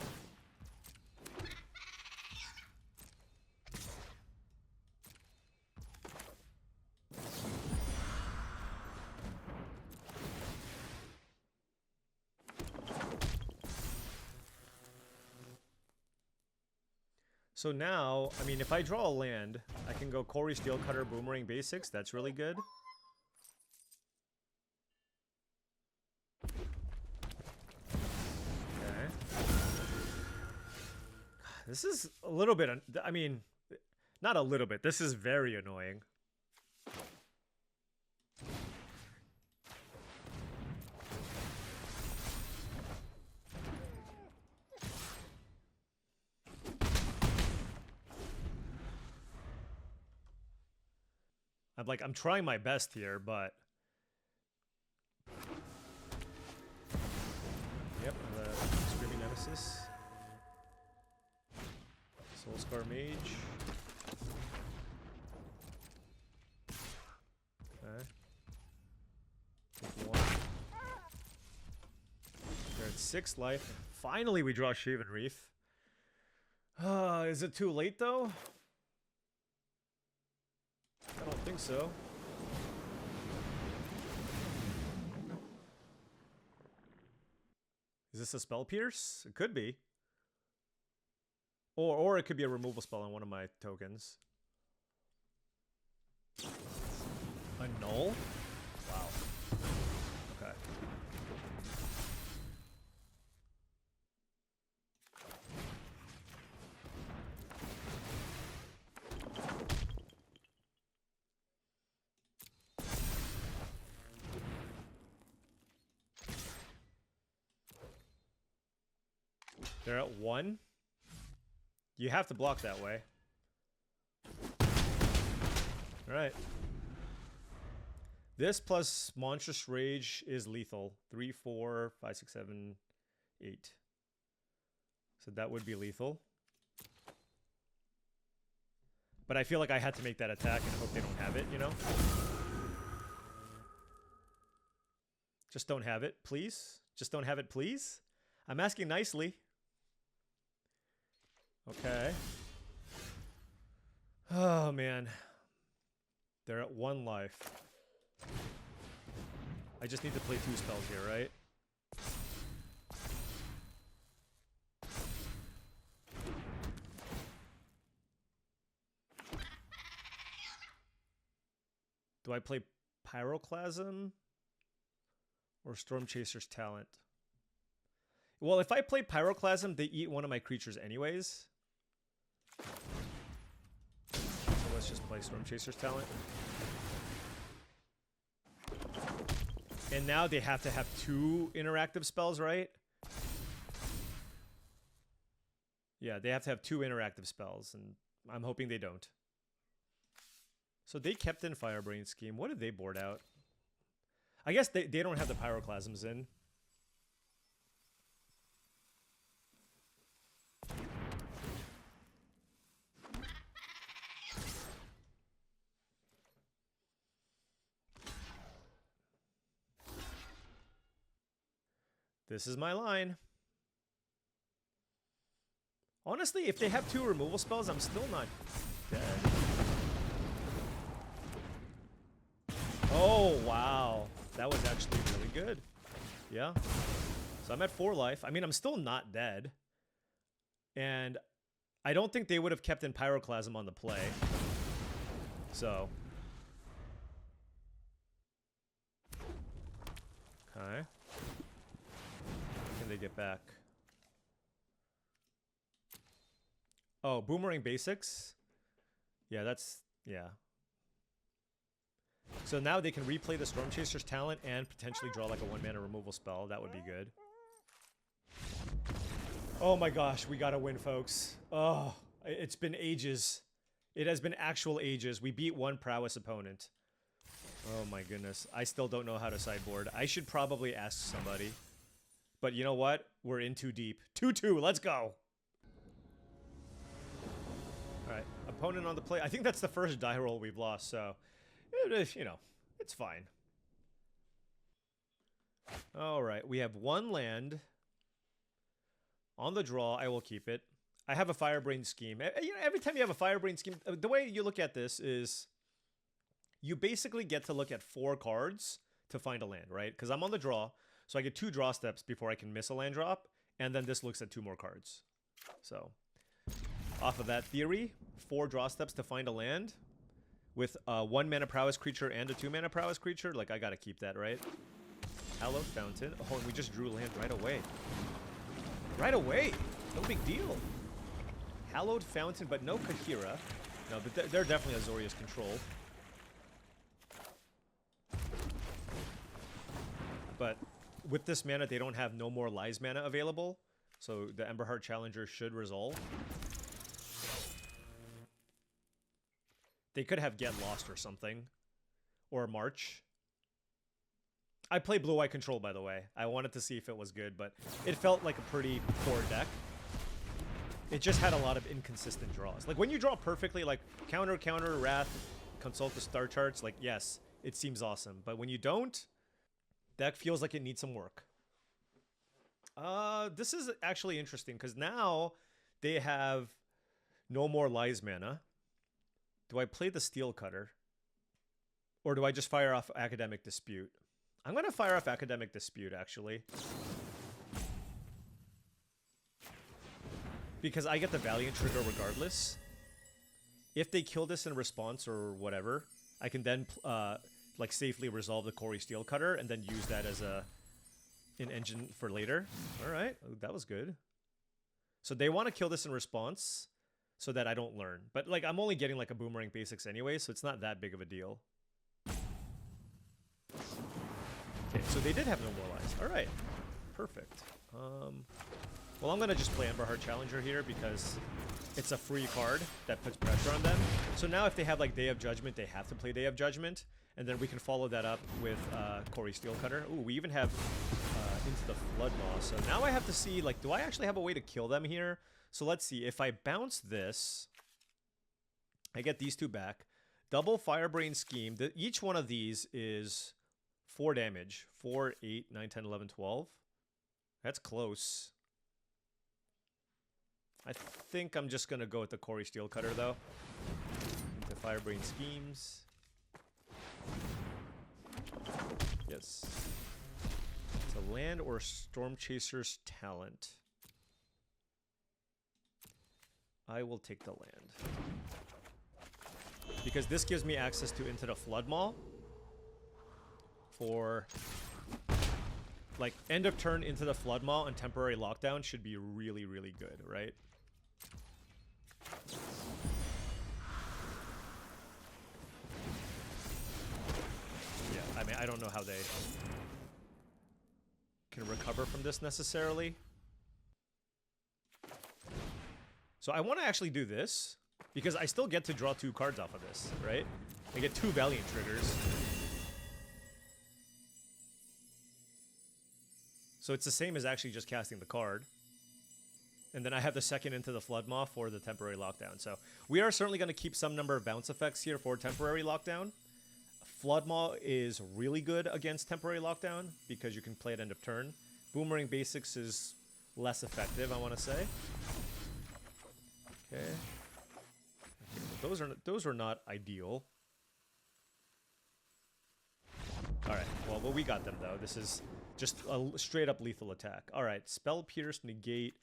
So now, I mean, if I draw a land, I can go Quarry, SteelCutter, Boomerang Basics. That's really good. Okay. This is a little bit, I mean, not a little bit. This is very annoying. I'm trying my best here, but... Yep, the Screaming Nemesis. Soulscar Mage. Okay. Take 1. They're at 6 life. Finally we draw Shaven Reef. Is it too late, though? I don't think so. Is this a Spell Pierce? It could be. Or it could be a removal spell on one of my tokens. A null? Wow. Okay. They're at 1. You have to block that way. Alright. This plus Monstrous Rage is lethal. 3, 4, 5, 6, 7, 8. So that would be lethal. But I feel like I had to make that attack and hope they don't have it, you know? Just don't have it, please. Just don't have it, please. I'm asking nicely. Okay. Oh, man. They're at 1 life. I just need to play 2 spells here, right? Do I play Pyroclasm or Stormchaser's Talent? Well, if I play Pyroclasm, they eat one of my creatures anyways. So let's just play Stormchaser's Talent. And now they have to have 2 interactive spells, right? Yeah, they have to have 2 interactive spells, and I'm hoping they don't. So they kept in Firebrain Scheme. What did they board out? I guess they don't have the Pyroclasms in. This is my line. Honestly, if they have 2 removal spells, I'm still not dead. Oh, wow. That was actually really good. Yeah. So I'm at 4 life. I mean, I'm still not dead. And I don't think they would have kept in Pyroclasm on the play. So. Okay. Can they get back? Oh, Boomerang Basics? Yeah, that's... yeah. So now they can replay the Stormchaser's Talent and potentially draw like a 1-mana removal spell. That would be good. Oh my gosh, we gotta win, folks. Oh, it's been ages. It has been actual ages. We beat 1 Prowess opponent. Oh my goodness. I still don't know how to sideboard. I should probably ask somebody. But you know what? We're in too deep. 2-2, let's go! Alright, opponent on the play. I think that's the first die roll we've lost, so... you know, it's fine. Alright, we have 1 land. On the draw, I will keep it. I have a Firebrain Scheme. You know, every time you have a Firebrain Scheme, the way you look at this is... you basically get to look at 4 cards to find a land, right? Because I'm on the draw, so I get 2 draw steps before I can miss a land drop, and then this looks at 2 more cards. So, off of that theory, 4 draw steps to find a land with a 1-mana prowess creature and a 2-mana prowess creature. Like, I gotta keep that, right? Hallowed Fountain. Oh, and we just drew land right away. Right away! No big deal. Hallowed Fountain, but no Kahira. No, but they're definitely Azorius control. But with this mana, they don't have no more Lies mana available. So the Emberheart Challenger should resolve. They could have Get Lost or something. Or March. I play Blue-Eye Control, by the way. I wanted to see if it was good, but it felt like a pretty poor deck. It just had a lot of inconsistent draws. Like, when you draw perfectly, like, counter, counter, wrath, consult the star charts, like, yes, it seems awesome. But when you don't, deck feels like it needs some work. This is actually interesting, because now they have no more Lies mana. Do I play the SteelCutter? Or do I just fire off Academic Dispute? I'm going to fire off Academic Dispute, actually. Because I get the Valiant trigger regardless. If they kill this in response or whatever, I can then like safely resolve the Corey SteelCutter and then use that as an engine for later. Alright, that was good. So they want to kill this in response so that I don't learn. But like, I'm only getting like a Boomerang Basics anyway, so it's not that big of a deal. Okay, so they did have no more Lies. Alright, perfect. Well, I'm going to just play Emberheart Challenger here because it's a free card that puts pressure on them. So now if they have like Day of Judgment, they have to play Day of Judgment. And then we can follow that up with Corey SteelCutter. Ooh, we even have Into the Floodmaw. So now I have to see, like, do I actually have a way to kill them here? So let's see. If I bounce this, I get these two back. Double Firebrain Scheme. Each one of these is 4 damage. 4, 8, 9, 10, 11, 12. That's close. I think I'm just going to go with the Corey SteelCutter, though. Into Firebrain Schemes. Yes. It's a land or Storm Chaser's Talent. I will take the land. Because this gives me access to Into the Floodmaw for, like, end of turn Into the Floodmaw and temporary lockdown should be really, really good, right? Yeah, I mean, I don't know how they can recover from this necessarily. So I want to actually do this, because I still get to draw 2 cards off of this, right? I get 2 Valiant triggers. So it's the same as actually just casting the card. And then I have the second Into the Floodmaw for the temporary lockdown. So we are certainly going to keep some number of bounce effects here for temporary lockdown. Floodmaw is really good against temporary lockdown because you can play it end of turn. Boomerang Basics is less effective, I want to say. Okay. Those are not ideal. All right. Well, we got them though. This is just a straight up lethal attack. All right. Spell Pierce, negate.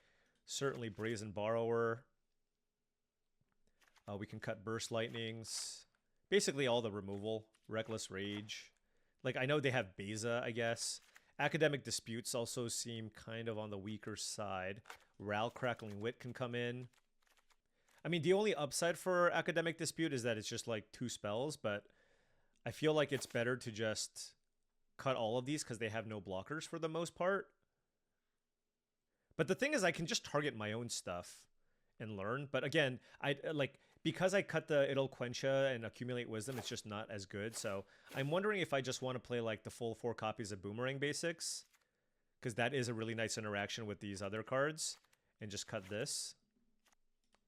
Certainly Brazen Borrower. We can cut Burst Lightnings. Basically all the removal. Reckless Rage. Like, I know they have Beza, I guess. Academic Disputes also seem kind of on the weaker side. Ral Crackling Wit can come in. I mean, the only upside for Academic Dispute is that it's just like 2 spells, but I feel like it's better to just cut all of these because they have no blockers for the most part. But the thing is, I can just target my own stuff and learn. But again, because I cut the It'll Quencha and Accumulate Wisdom, it's just not as good. So I'm wondering if I just want to play like the full 4 copies of Boomerang Basics, because that is a really nice interaction with these other cards, and just cut this.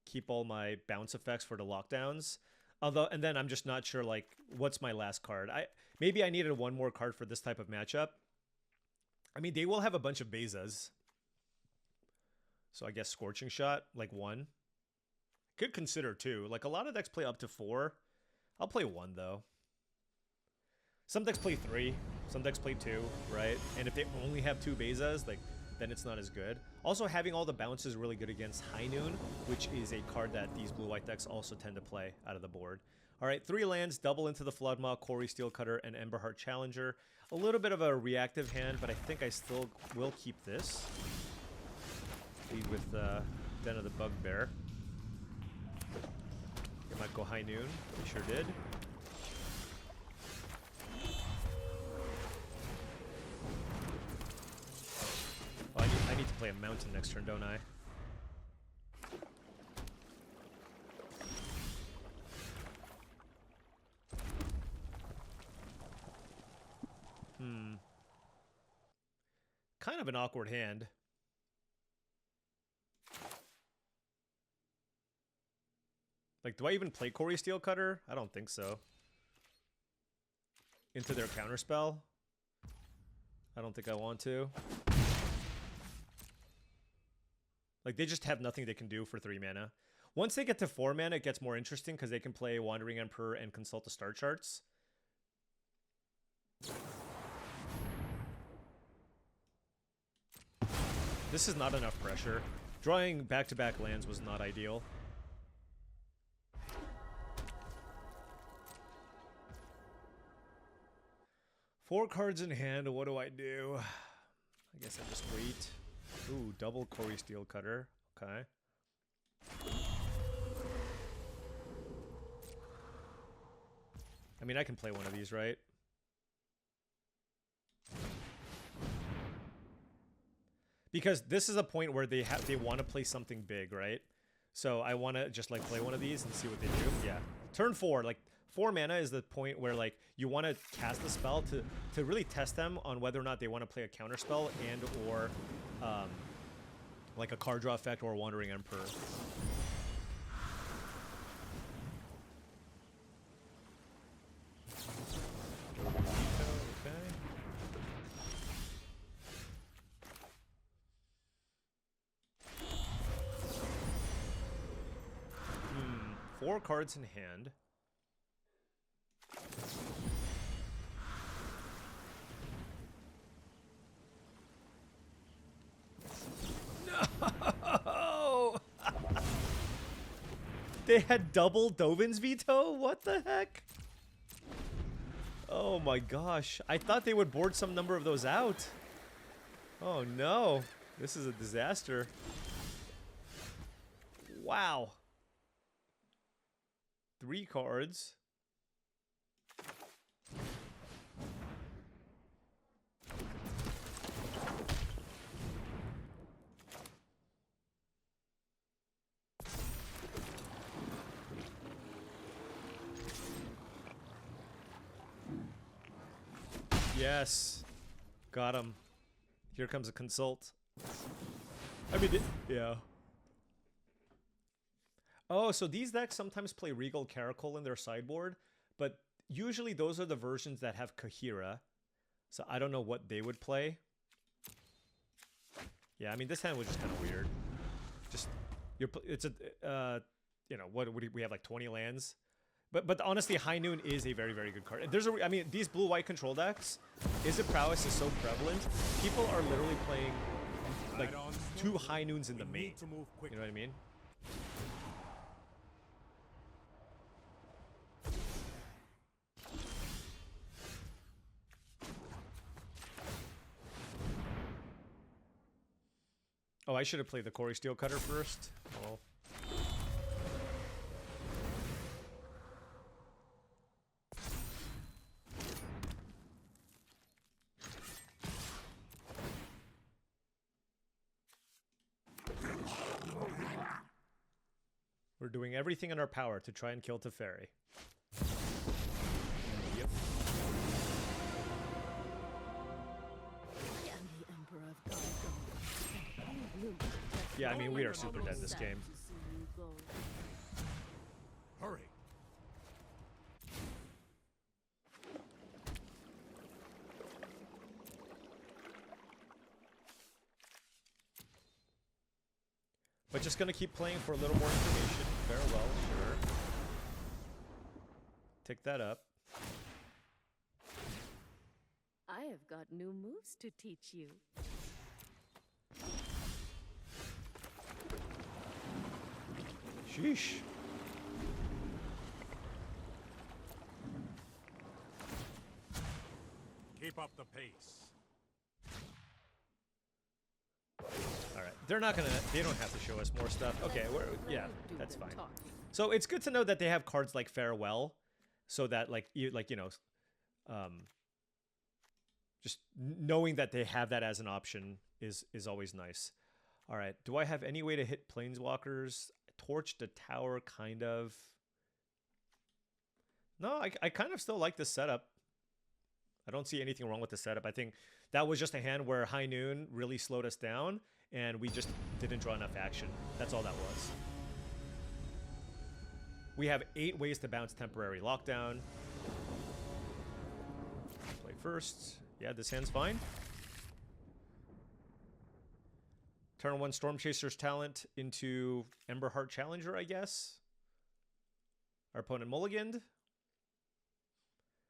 Keep all my bounce effects for the lockdowns. Although, and then I'm just not sure, like, what's my last card? Maybe I needed 1 more card for this type of matchup. I mean, they will have a bunch of Bezas. So I guess Scorching Shot, like 1. Could consider 2. Like, a lot of decks play up to 4. I'll play 1, though. Some decks play 3. Some decks play 2, right? And if they only have 2 Bezas, like, then it's not as good. Also, having all the bounce is really good against High Noon, which is a card that these blue-white decks also tend to play out of the board. All right, 3 lands, double Into the Floodmaw, Corey SteelCutter, and Emberheart Challenger. A little bit of a reactive hand, but I think I still will keep this. Lead with Den of the Bugbear. It might go High Noon. We sure did. Oh, I need to play a mountain next turn, don't I? Kind of an awkward hand. Like, do I even play Corey SteelCutter? I don't think so. Into their counterspell? I don't think I want to. Like, they just have nothing they can do for 3 mana. Once they get to 4 mana, it gets more interesting because they can play Wandering Emperor and consult the star charts. This is not enough pressure. Drawing back-to-back lands was not ideal. Four cards in hand, what do I do? I guess I just wait. Ooh, double Corey SteelCutter. Okay. I mean, I can play one of these, right? Because this is a point where they want to play something big, right? So I want to just like play one of these and see what they do. Yeah. Turn 4, like 4 mana is the point where like you want to cast the spell to really test them on whether or not they want to play a counter spell and or like a card draw effect or a Wandering Emperor. Okay. 4 cards in hand. No! They had double Dovin's Veto? What the heck? Oh my gosh. I thought they would board some number of those out. Oh no. This is a disaster. Wow. 3 cards. Yes. Got him. Here comes a consult. I mean, yeah. Oh, so these decks sometimes play Regal Caracal in their sideboard, but usually those are the versions that have Kahira. So I don't know what they would play. Yeah, I mean, this hand was just kind of weird. Just, it's a, you know, what do we have, like 20 lands? But honestly, High Noon is a very, very good card. I mean, these blue-white control decks, Izzet Prowess is so prevalent. People are literally playing, like, 2 High Noons in the main. You know what I mean? Oh, I should have played the Corey SteelCutter first. Well. We're doing everything in our power to try and kill Teferi. Yep. Yeah, I mean, we are super dead this game. Hurry. But just gonna keep playing for a little more information. Farewell, sure. Tick that up. I have got new moves to teach you. Sheesh. Keep up the pace. Alright, they don't have to show us more stuff. Okay, yeah, that's fine. So it's good to know that they have cards like Farewell, so that just knowing that they have that as an option is always nice. Alright, do I have any way to hit Planeswalkers? Torch the tower, kind of. No, I kind of still like this setup. I don't see anything wrong with the setup. I think that was just a hand where High Noon really slowed us down, and we just didn't draw enough action. That's all that was. We have 8 ways to bounce Temporary Lockdown. Play first. Yeah, this hand's fine. Turn 1 Storm Chaser's Talent into Emberheart Challenger, I guess. Our opponent mulliganed.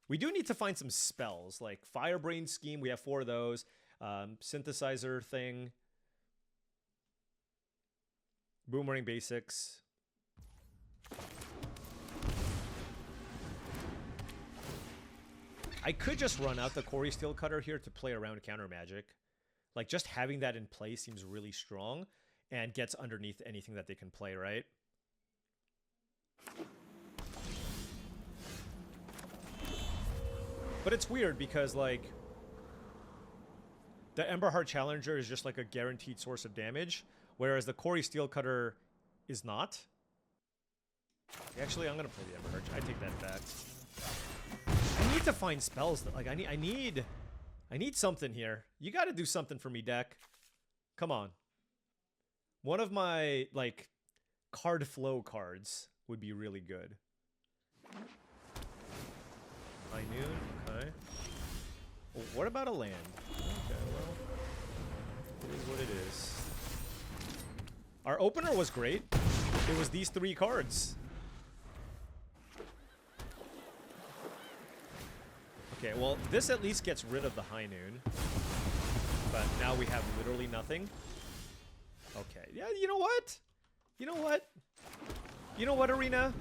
We do need to find some spells, like Firebrain Scheme. We have 4 of those. Synthesizer thing. Boomerang Basics. I could just run out the Corey SteelCutter here to play around counter magic. Like, just having that in play seems really strong and gets underneath anything that they can play, right? But it's weird because, like, the Emberheart Challenger is just like a guaranteed source of damage, whereas the Corey SteelCutter is not. Actually, I'm gonna play the Everhurch. I take that back. I need to find spells that, like, I need something here. You gotta do something for me, deck. Come on. One of my, like, card flow cards would be really good. High noon, okay. Well, what about a land? Okay, well, it is what it is. Our opener was great. It was these 3 cards. Okay, well, this at least gets rid of the high noon. But now we have literally nothing. Okay, yeah, you know what? You know what? You know what, Arena?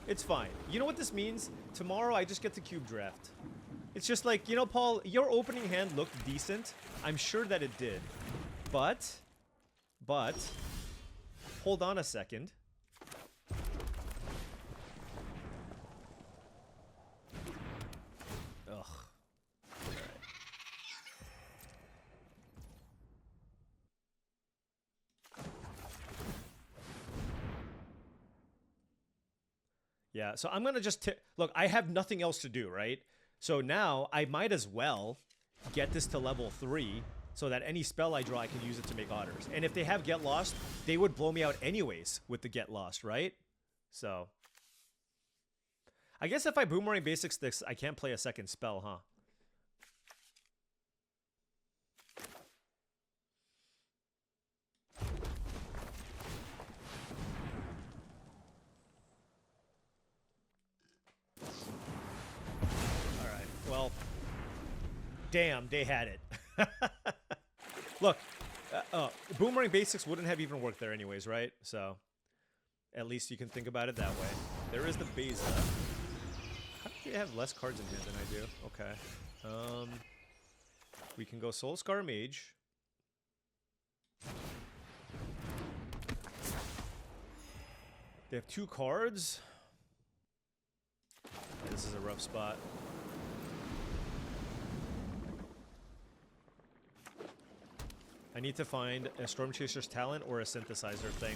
It's fine. You know what this means? Tomorrow I just get to cube draft. It's just like, you know, Paul, your opening hand looked decent. I'm sure that it did. But, hold on a second. Ugh. Alright. Yeah, so I'm gonna just look, I have nothing else to do, right? So now I might as well get this to level 3 so that any spell I draw I can use it to make otters. And if they have Get Lost, they would blow me out anyways with the Get Lost, right? So I guess if I Boomerang Basics this, I can't play a second spell, huh? Well, damn, they had it. Look, Boomerang Basics wouldn't have even worked there anyways, right? So, at least you can think about it that way. There is the Beza. How do they have less cards in hand than I do? Okay. We can go Soulscar Mage. They have 2 cards. Yeah, this is a rough spot. I need to find a Storm Chaser's Talent or a Synthesizer thing.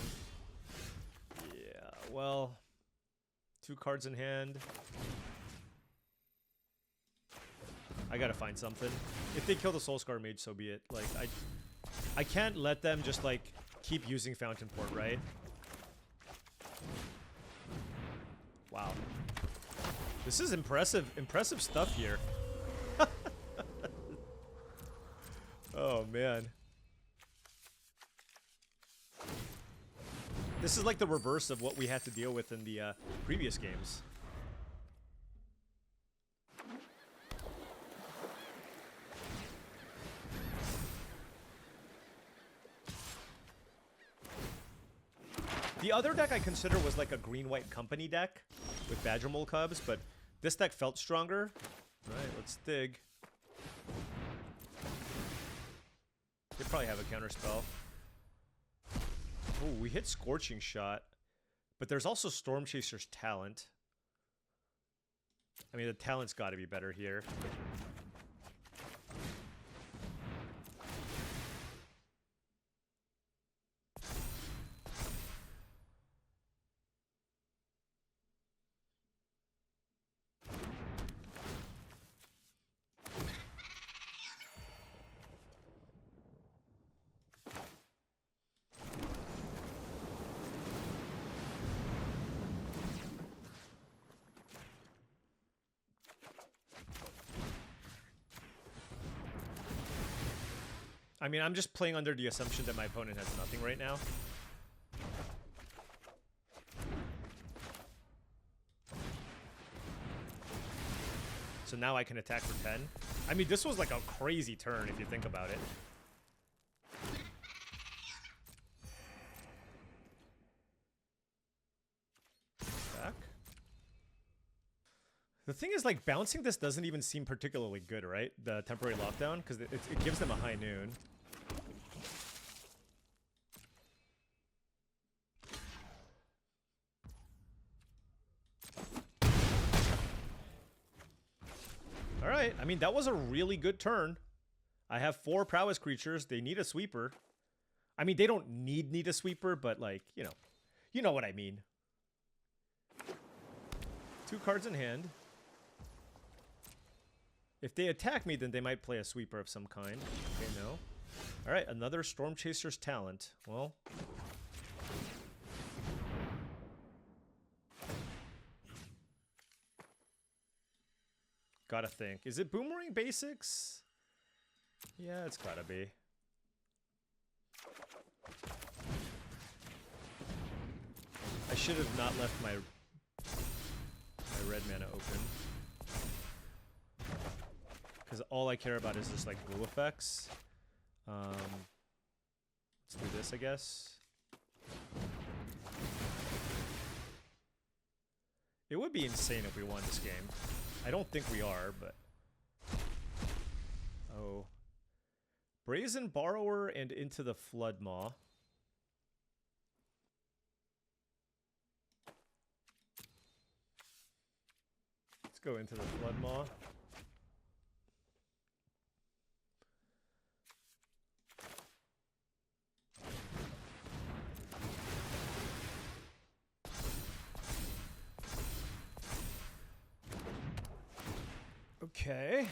Yeah, well, 2 cards in hand. I gotta find something. If they kill the Soulscar Mage, so be it. Like, I can't let them just, like, keep using Fountain Port, right? Wow. This is impressive stuff here. Oh, man. This is like the reverse of what we had to deal with in the previous games. The other deck I consider was like a green-white company deck with Badger Mole Cubs, but this deck felt stronger. All right, let's dig. They probably have a counterspell. Oh, we hit Scorching Shot, but there's also Storm Chaser's Talent. I mean, the Talent's got to be better here. I mean, I'm just playing under the assumption that my opponent has nothing right now. So now I can attack for 10. I mean, this was like a crazy turn if you think about it. Back. The thing is, like, bouncing this doesn't even seem particularly good, right? The temporary lockdown, because it gives them a high noon. Alright, I mean, that was a really good turn. I have 4 prowess creatures. They need a sweeper. I mean, they don't need a sweeper, but, like, you know what I mean. 2 cards in hand. If they attack me, then they might play a sweeper of some kind. Okay, no. Alright, another Storm Chaser's Talent. Well. Gotta think. Is it Boomerang Basics? Yeah, it's gotta be. I should have not left my red mana open. Because all I care about is just like blue effects. Let's do this, I guess. It would be insane if we won this game. I don't think we are, but... Oh. Brazen Borrower and Into the Floodmaw. Let's go Into the Floodmaw. Okay.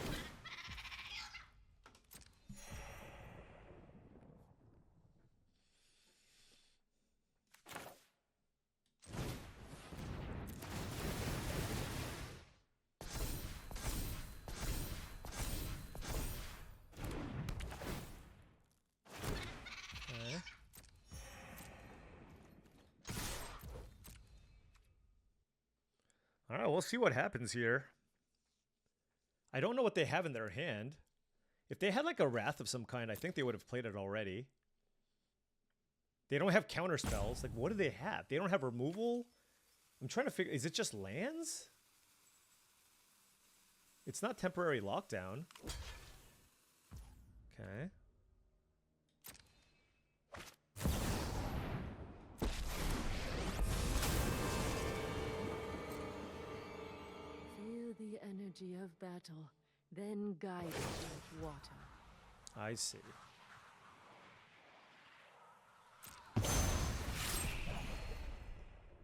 All right, we'll see what happens here. I don't know what they have in their hand. If they had like a Wrath of some kind, I think they would have played it already. They don't have counter spells. Like, what do they have? They don't have removal? I'm trying to figure... Is it just lands? It's not temporary lockdown. Okay. Feel the energy of battle, then guide it like water. I see.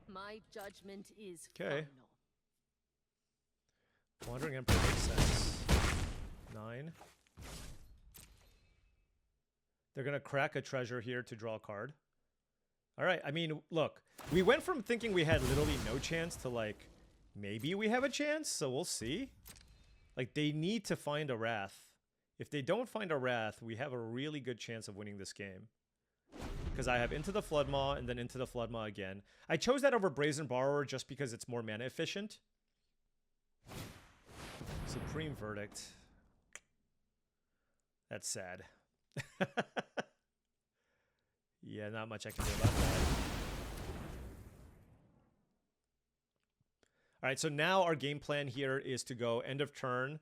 My judgment is Okay. final. Wandering Emperor makes sense. 9. They're going to crack a treasure here to draw a card. All right, I mean, look. We went from thinking we had literally no chance to, like, maybe we have a chance, so we'll see. Like, they need to find a Wrath. If they don't find a Wrath, we have a really good chance of winning this game. Because I have Into the Floodmaw and then Into the Floodmaw again. I chose that over Brazen Borrower just because it's more mana efficient. Supreme Verdict. That's sad. Yeah, not much I can do about that. Alright, so now our game plan here is to go end of turn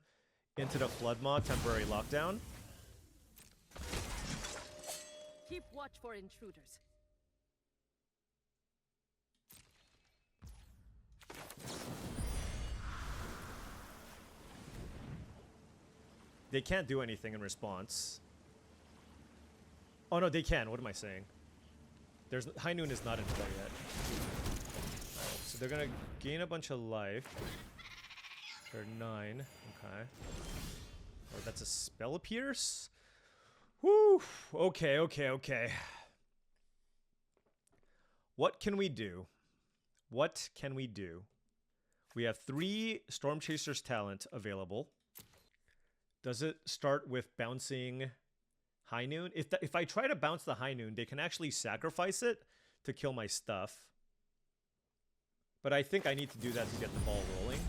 into the Floodmaw, temporary lockdown. Keep watch for intruders. They can't do anything in response. Oh no, they can. What am I saying? There's High Noon is not in play yet. Right, so they're gonna gain a bunch of life. They're 9. Okay. Oh, that's a Spell Pierce? Woo! Okay, okay, okay. What can we do? What can we do? We have 3 Storm Chaser's talent available. Does it start with bouncing High Noon? If I try to bounce the High Noon, they can actually sacrifice it to kill my stuff. But I think I need to do that to get the ball rolling.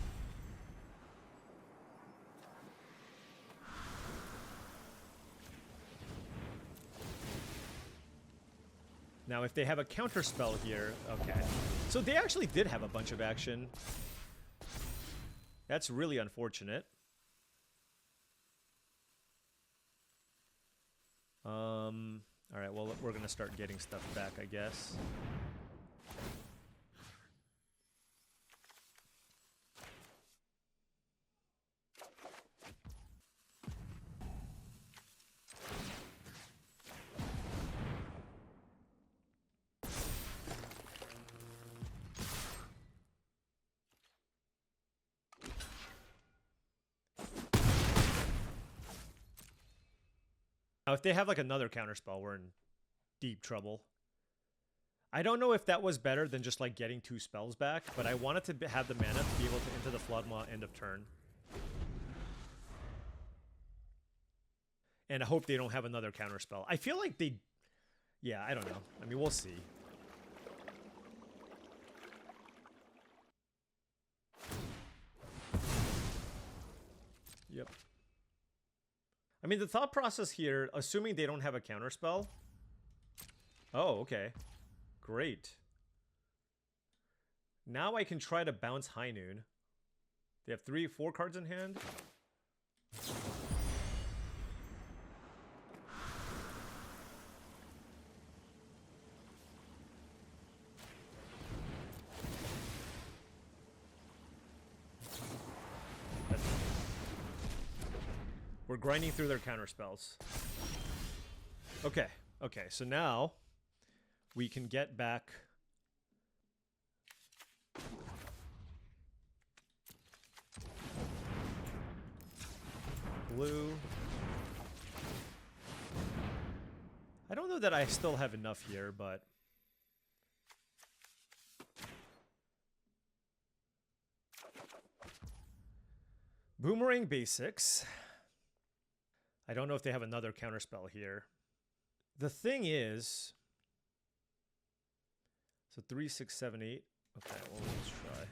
Now, if they have a counter spell here, okay. So they actually did have a bunch of action. That's really unfortunate. All right, well, we're gonna start getting stuff back, I guess. Now, if they have like another counterspell, we're in deep trouble. I don't know if that was better than just like getting 2 spells back, but I wanted to have the mana to be able to enter the Floodmaw end of turn. And I hope they don't have another counterspell. I feel like they... Yeah, I don't know. I mean, we'll see. Yep. I mean, the thought process here, assuming they don't have a counterspell... Oh, okay. Great. Now I can try to bounce High Noon. They have 4 cards in hand. We're grinding through their counterspells. Okay, okay, so now we can get back... Blue. I don't know that I still have enough here, but... Boomerang Basics. I don't know if they have another counterspell here. The thing is... So 3, 6, 7, 8. Okay, well, let's try.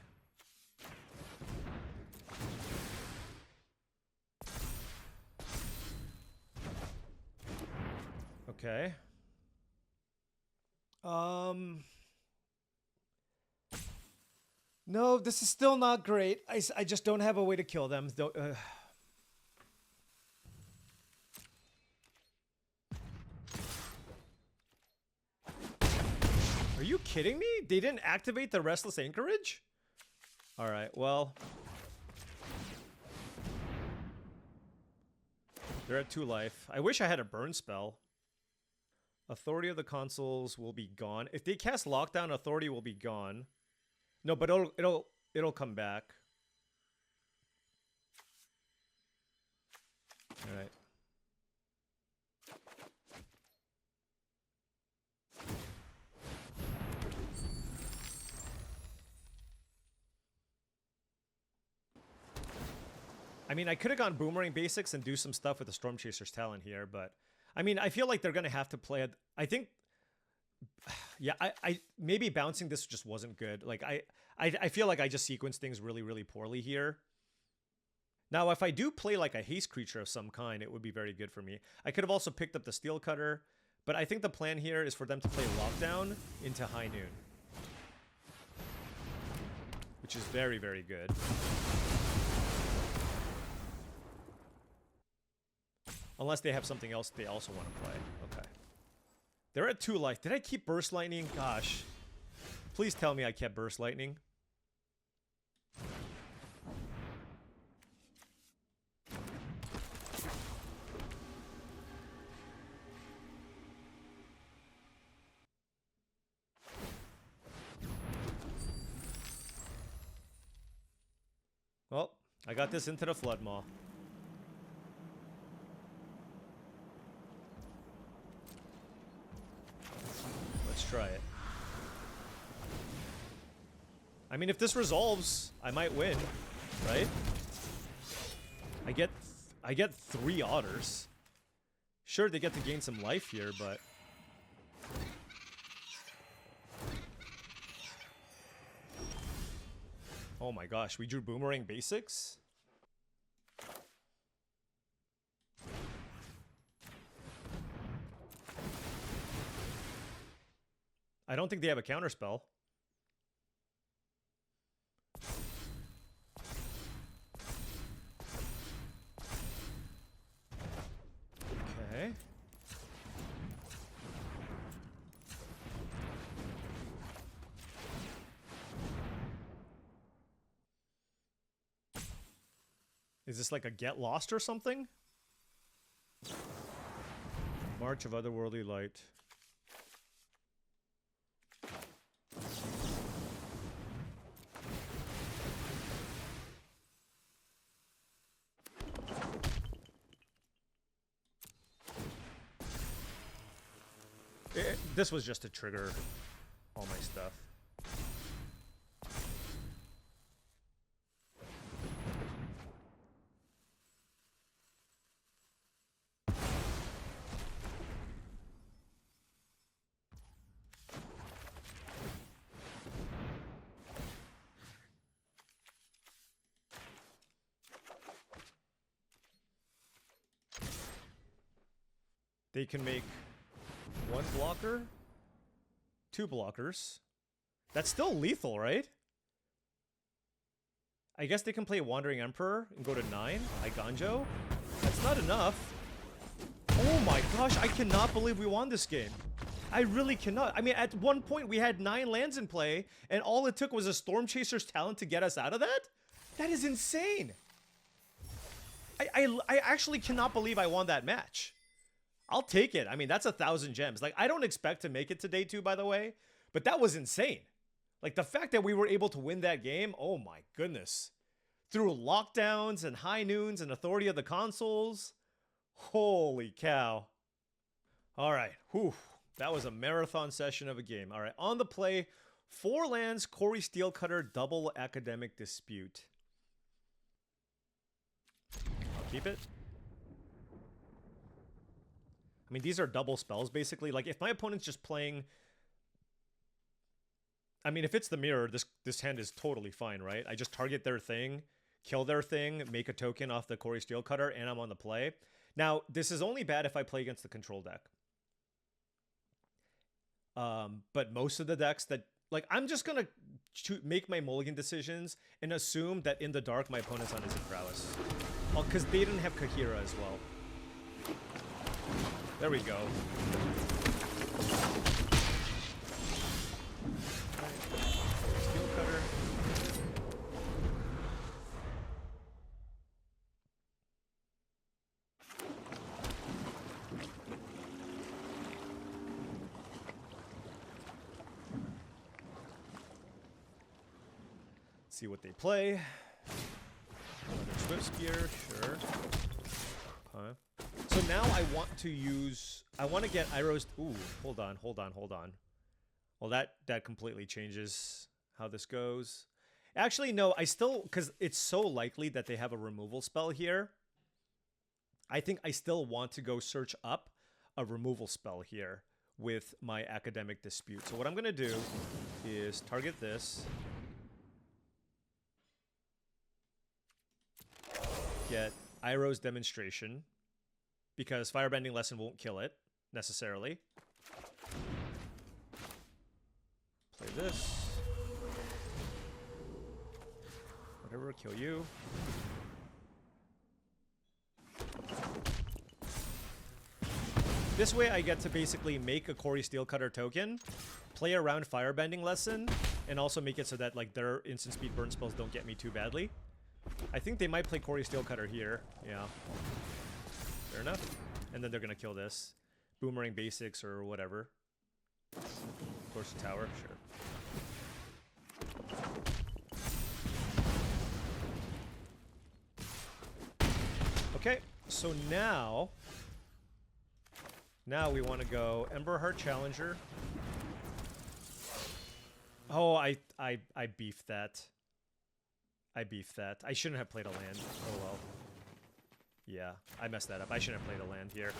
Okay. No, this is still not great. I just don't have a way to kill them. Are you kidding me? They didn't activate the Restless Anchorage? Alright, well... They're at 2 life. I wish I had a burn spell. Authority of the consoles will be gone. If they cast Lockdown, Authority will be gone. No, but it'll come back. All right. I mean, I could have gone Boomerang Basics and do some stuff with the Storm Chaser's Talent here, but I mean, I feel like they're gonna have to play it. I think, yeah, I maybe bouncing this just wasn't good. Like I feel like I just sequenced things really, really poorly here. Now, if I do play like a haste creature of some kind, it would be very good for me. I could have also picked up the SteelCutter, but I think the plan here is for them to play Lockdown into High Noon, which is very, very good. Unless they have something else they also want to play. Okay. They're at 2 life. Did I keep Burst Lightning? Gosh. Please tell me I kept Burst Lightning. Well, I got this into the Floodmaw. Try it. I mean, if this resolves, I might win, right? I get 3 otters. Sure, they get to gain some life here, but oh my gosh, we drew Boomerang Basics? I don't think they have a counterspell. Okay. Is this like a get lost or something? March of Otherworldly Light. This was just to trigger all my stuff. They can make 1 blocker, 2 blockers. That's still lethal, right? I guess they can play Wandering Emperor and go to 9. Iganjo. That's not enough. Oh my gosh, I cannot believe we won this game. I really cannot. I mean, at one point we had 9 lands in play, and all it took was a Storm Chaser's talent to get us out of that? That is insane. I actually cannot believe I won that match. I'll take it. I mean, that's 1,000 gems. Like, I don't expect to make it to day 2, by the way, but that was insane. Like, the fact that we were able to win that game, oh my goodness. Through lockdowns and high noons and authority of the consoles. Holy cow. All right. Whew. That was a marathon session of a game. All right. On the play, 4 lands, Corey SteelCutter, double Academic Dispute. I'll keep it. I mean, these are double spells, basically. Like, if my opponent's just playing... I mean, if it's the mirror, this hand is totally fine, right? I just target their thing, kill their thing, make a token off the Corey SteelCutter, and I'm on the play. Now, this is only bad if I play against the control deck. But most of the decks that... Like, I'm just going to make my mulligan decisions and assume that in the dark, my opponent's on Izzet Prowess. Well, because they didn't have Kahira as well. There we go. SteelCutter. See what they play. Another Swift Spear, sure. Huh? So now I want to use... I want to get Iroh's... Ooh, hold on. Well, that completely changes how this goes. Actually, no, I still... Because it's so likely that they have a removal spell here. I think I still want to go search up a removal spell here with my Academic Dispute. So what I'm going to do is target this. Get Iroh's Demonstration. Because Firebending Lesson won't kill it, necessarily. Play this. Whatever, kill you. This way I get to basically make a Corey SteelCutter token, play around Firebending Lesson, and also make it so that like their instant speed burn spells don't get me too badly. I think they might play Corey SteelCutter here. Yeah. Fair enough. And then they're going to kill this. Boomerang Basics or whatever. Torch Tower, sure. Okay, so now we want to go Emberheart Challenger. Oh, I beefed that. I shouldn't have played a land. Oh well. Yeah, I messed that up. I shouldn't have played a land here.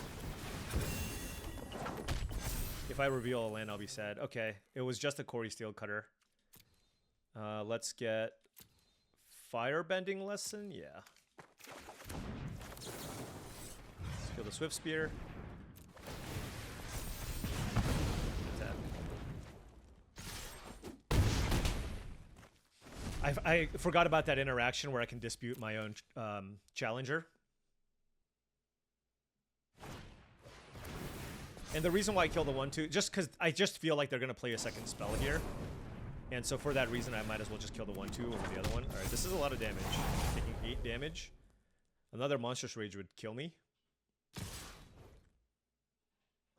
If I reveal a land, I'll be sad. Okay, it was just a Corey SteelCutter. Let's get Firebending Lesson. Yeah. Let's kill the Swift Spear. Attack. I forgot about that interaction where I can dispute my own challenger. And the reason why I kill the 1/2, just because I just feel like they're going to play a second spell here. And so for that reason, I might as well just kill the 1/2 over the other one. Alright, this is a lot of damage. Taking 8 damage. Another Monstrous Rage would kill me.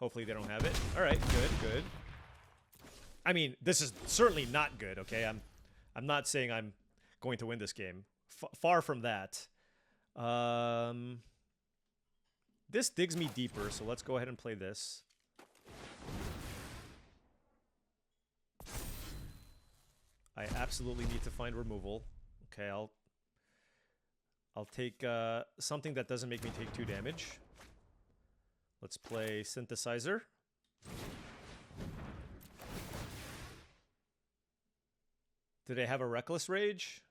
Hopefully they don't have it. Alright, good. I mean, this is certainly not good, okay? I'm not saying I'm going to win this game. Far from that. This digs me deeper, so let's go ahead and play this. I absolutely need to find removal. Okay, I'll take something that doesn't make me take 2 damage. Let's play Synthesizer. Do they have a Reckless Rage?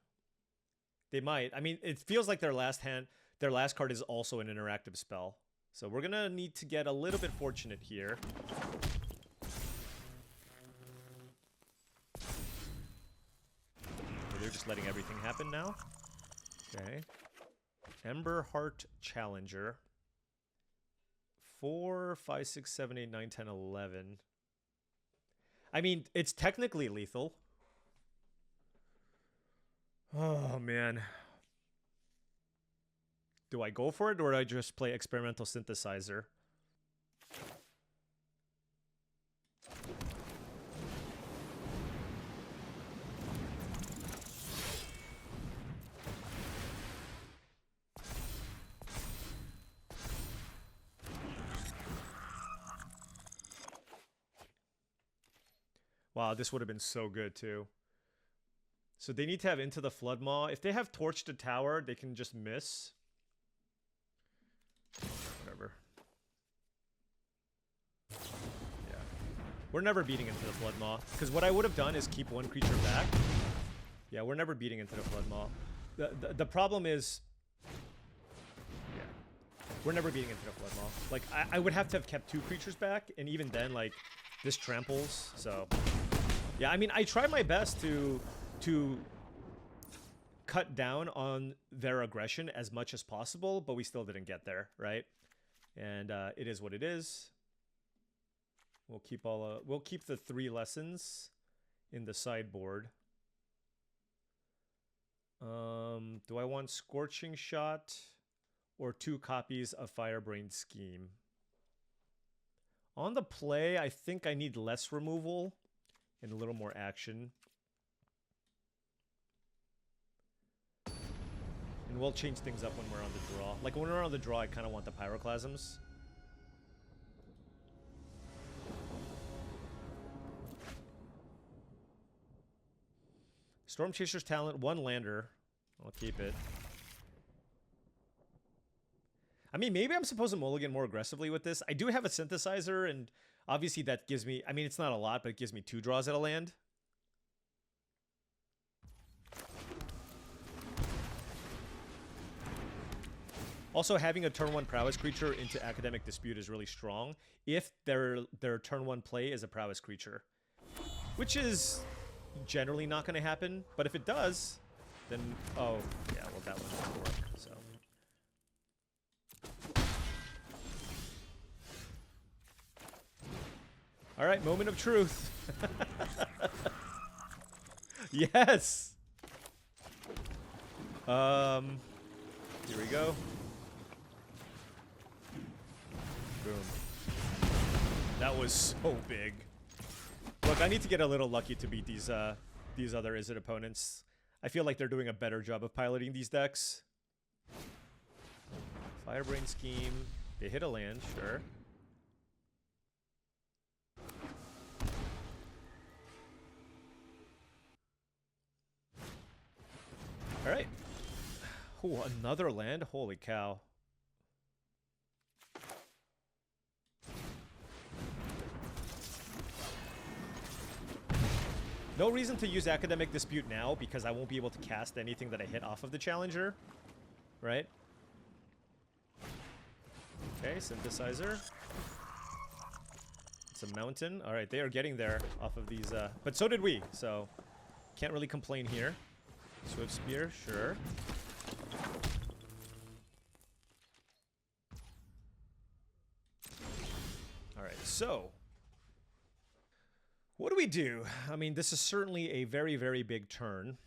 They might. I mean, it feels like their last card is also an interactive spell. So we're gonna need to get a little bit fortunate here. They're just letting everything happen now. Okay. Ember Heart Challenger. 4, 5, 6, 7, 8, 9, 10, 11. I mean, it's technically lethal. Oh, man. Do I go for it, or do I just play Experimental Synthesizer? Wow, this would have been so good, too. So they need to have Into the Floodmaw. If they have Torch to Tower, they can just miss. Whatever. Yeah. We're never beating Into the Floodmaw. Because what I would have done is keep 1 creature back. Yeah, we're never beating Into the Floodmaw. The problem is... Yeah. We're never beating Into the Floodmaw. Like, I would have to have kept 2 creatures back. And even then, like, this tramples. So... Yeah, I mean, I tried my best to cut down on their aggression as much as possible, but we still didn't get there, right? And it is what it is. We'll keep the 3 lessons in the sideboard. Do I want Scorching Shot or 2 copies of Firebrain Scheme? On the play, I think I need less removal and a little more action. And we'll change things up when we're on the draw. Like, when we're on the draw, I kind of want the Pyroclasms. Storm Chaser's Talent, 1 lander. I'll keep it. I mean, maybe I'm supposed to mulligan more aggressively with this. I do have a Synthesizer, and obviously that gives me... I mean, it's not a lot, but it gives me 2 draws at a land. Also, having a turn 1 Prowess creature into Academic Dispute is really strong if their turn 1 play is a Prowess creature. Which is generally not going to happen, but if it does, then... Oh, yeah, well, that one doesn't work, so... All right, moment of truth. Yes. Here we go. Boom. That was so big. Look, I need to get a little lucky to beat these other Izzet opponents. I feel like they're doing a better job of piloting these decks. Firebrain Scheme. They hit a land, sure. All right. Oh, another land? Holy cow. No reason to use Academic Dispute now because I won't be able to cast anything that I hit off of the Challenger. Right? Okay, Synthesizer. It's a mountain. All right, they are getting there off of these. But so did we, so can't really complain here. Swift Spear, sure. All right, so what do we do? I mean, this is certainly a very, very big turn.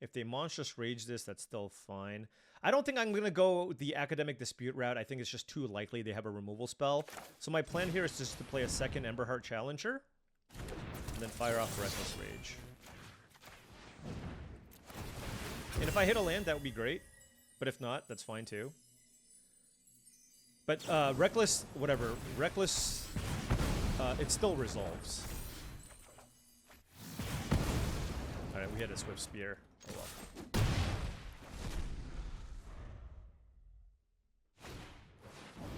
If they Monstrous Rage this, that's still fine. I don't think I'm going to go the Academic Dispute route. I think it's just too likely they have a removal spell. So my plan here is just to play a second Emberheart Challenger and then fire off Reckless Rage. And if I hit a land, that would be great. But if not, that's fine too. But Reckless, whatever. Reckless, it still resolves. Alright, we had a Swift Spear. Oh well.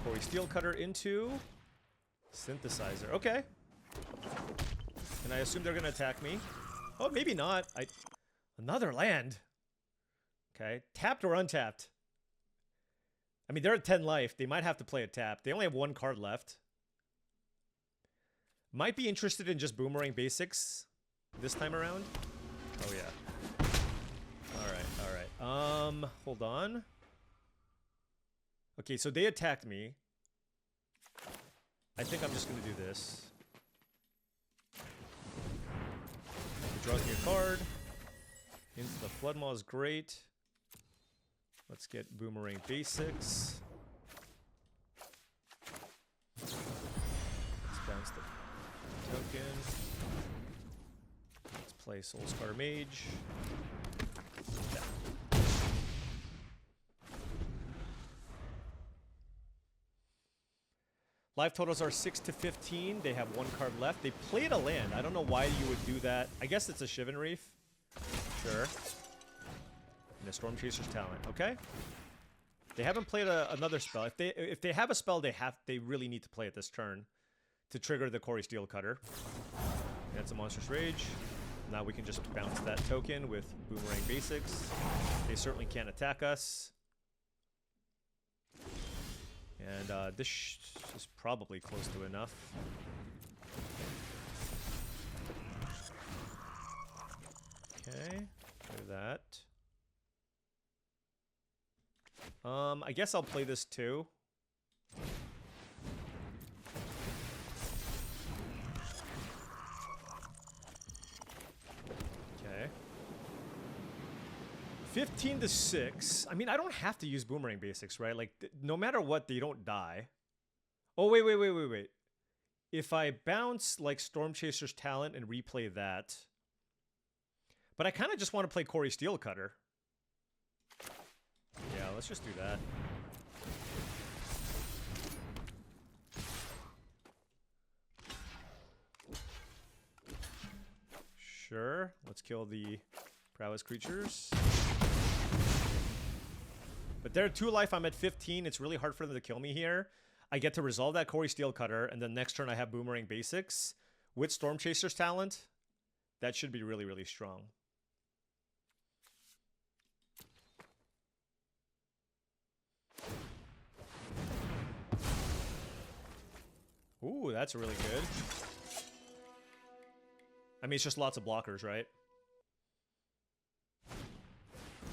Corey SteelCutter into Synthesizer. Okay. And I assume they're gonna attack me. Oh, maybe not. Another land. Okay. Tapped or untapped? I mean, they're at 10 life. They might have to play a tap. They only have 1 card left. Might be interested in just Boomerang Basics this time around. Oh, yeah. Alright. Hold on. Okay, so they attacked me. I think I'm just gonna do this. It draws me a card. Into the Floodmaw is great. Let's get Boomerang Basics. Let's bounce the token. Let's play Soulscar Mage. Yeah. Life totals are 6 to 15. They have 1 card left. They played a land. I don't know why you would do that. I guess it's a Shivan Reef. Sure. And a Storm Chaser's Talent. Okay. They haven't played another spell. If they have a spell, they really need to play it this turn to trigger the Corey SteelCutter. That's a Monstrous Rage. Now we can just bounce that token with Boomerang Basics. They certainly can't attack us. And this is probably close to enough. Okay, do that. I guess I'll play this too. Okay. 15 to 6. I mean, I don't have to use Boomerang Basics, right? Like, no matter what, they don't die. Oh, wait. If I bounce, like, Storm Chaser's Talent and replay that... But I kind of just want to play Corey SteelCutter. Yeah, let's just do that. Sure. Let's kill the Prowess creatures. But they're 2 life. I'm at 15. It's really hard for them to kill me here. I get to resolve that Corey SteelCutter, and then next turn I have Boomerang Basics with Storm Chaser's Talent. That should be really, really strong. Ooh, that's really good. I mean, it's just lots of blockers, right?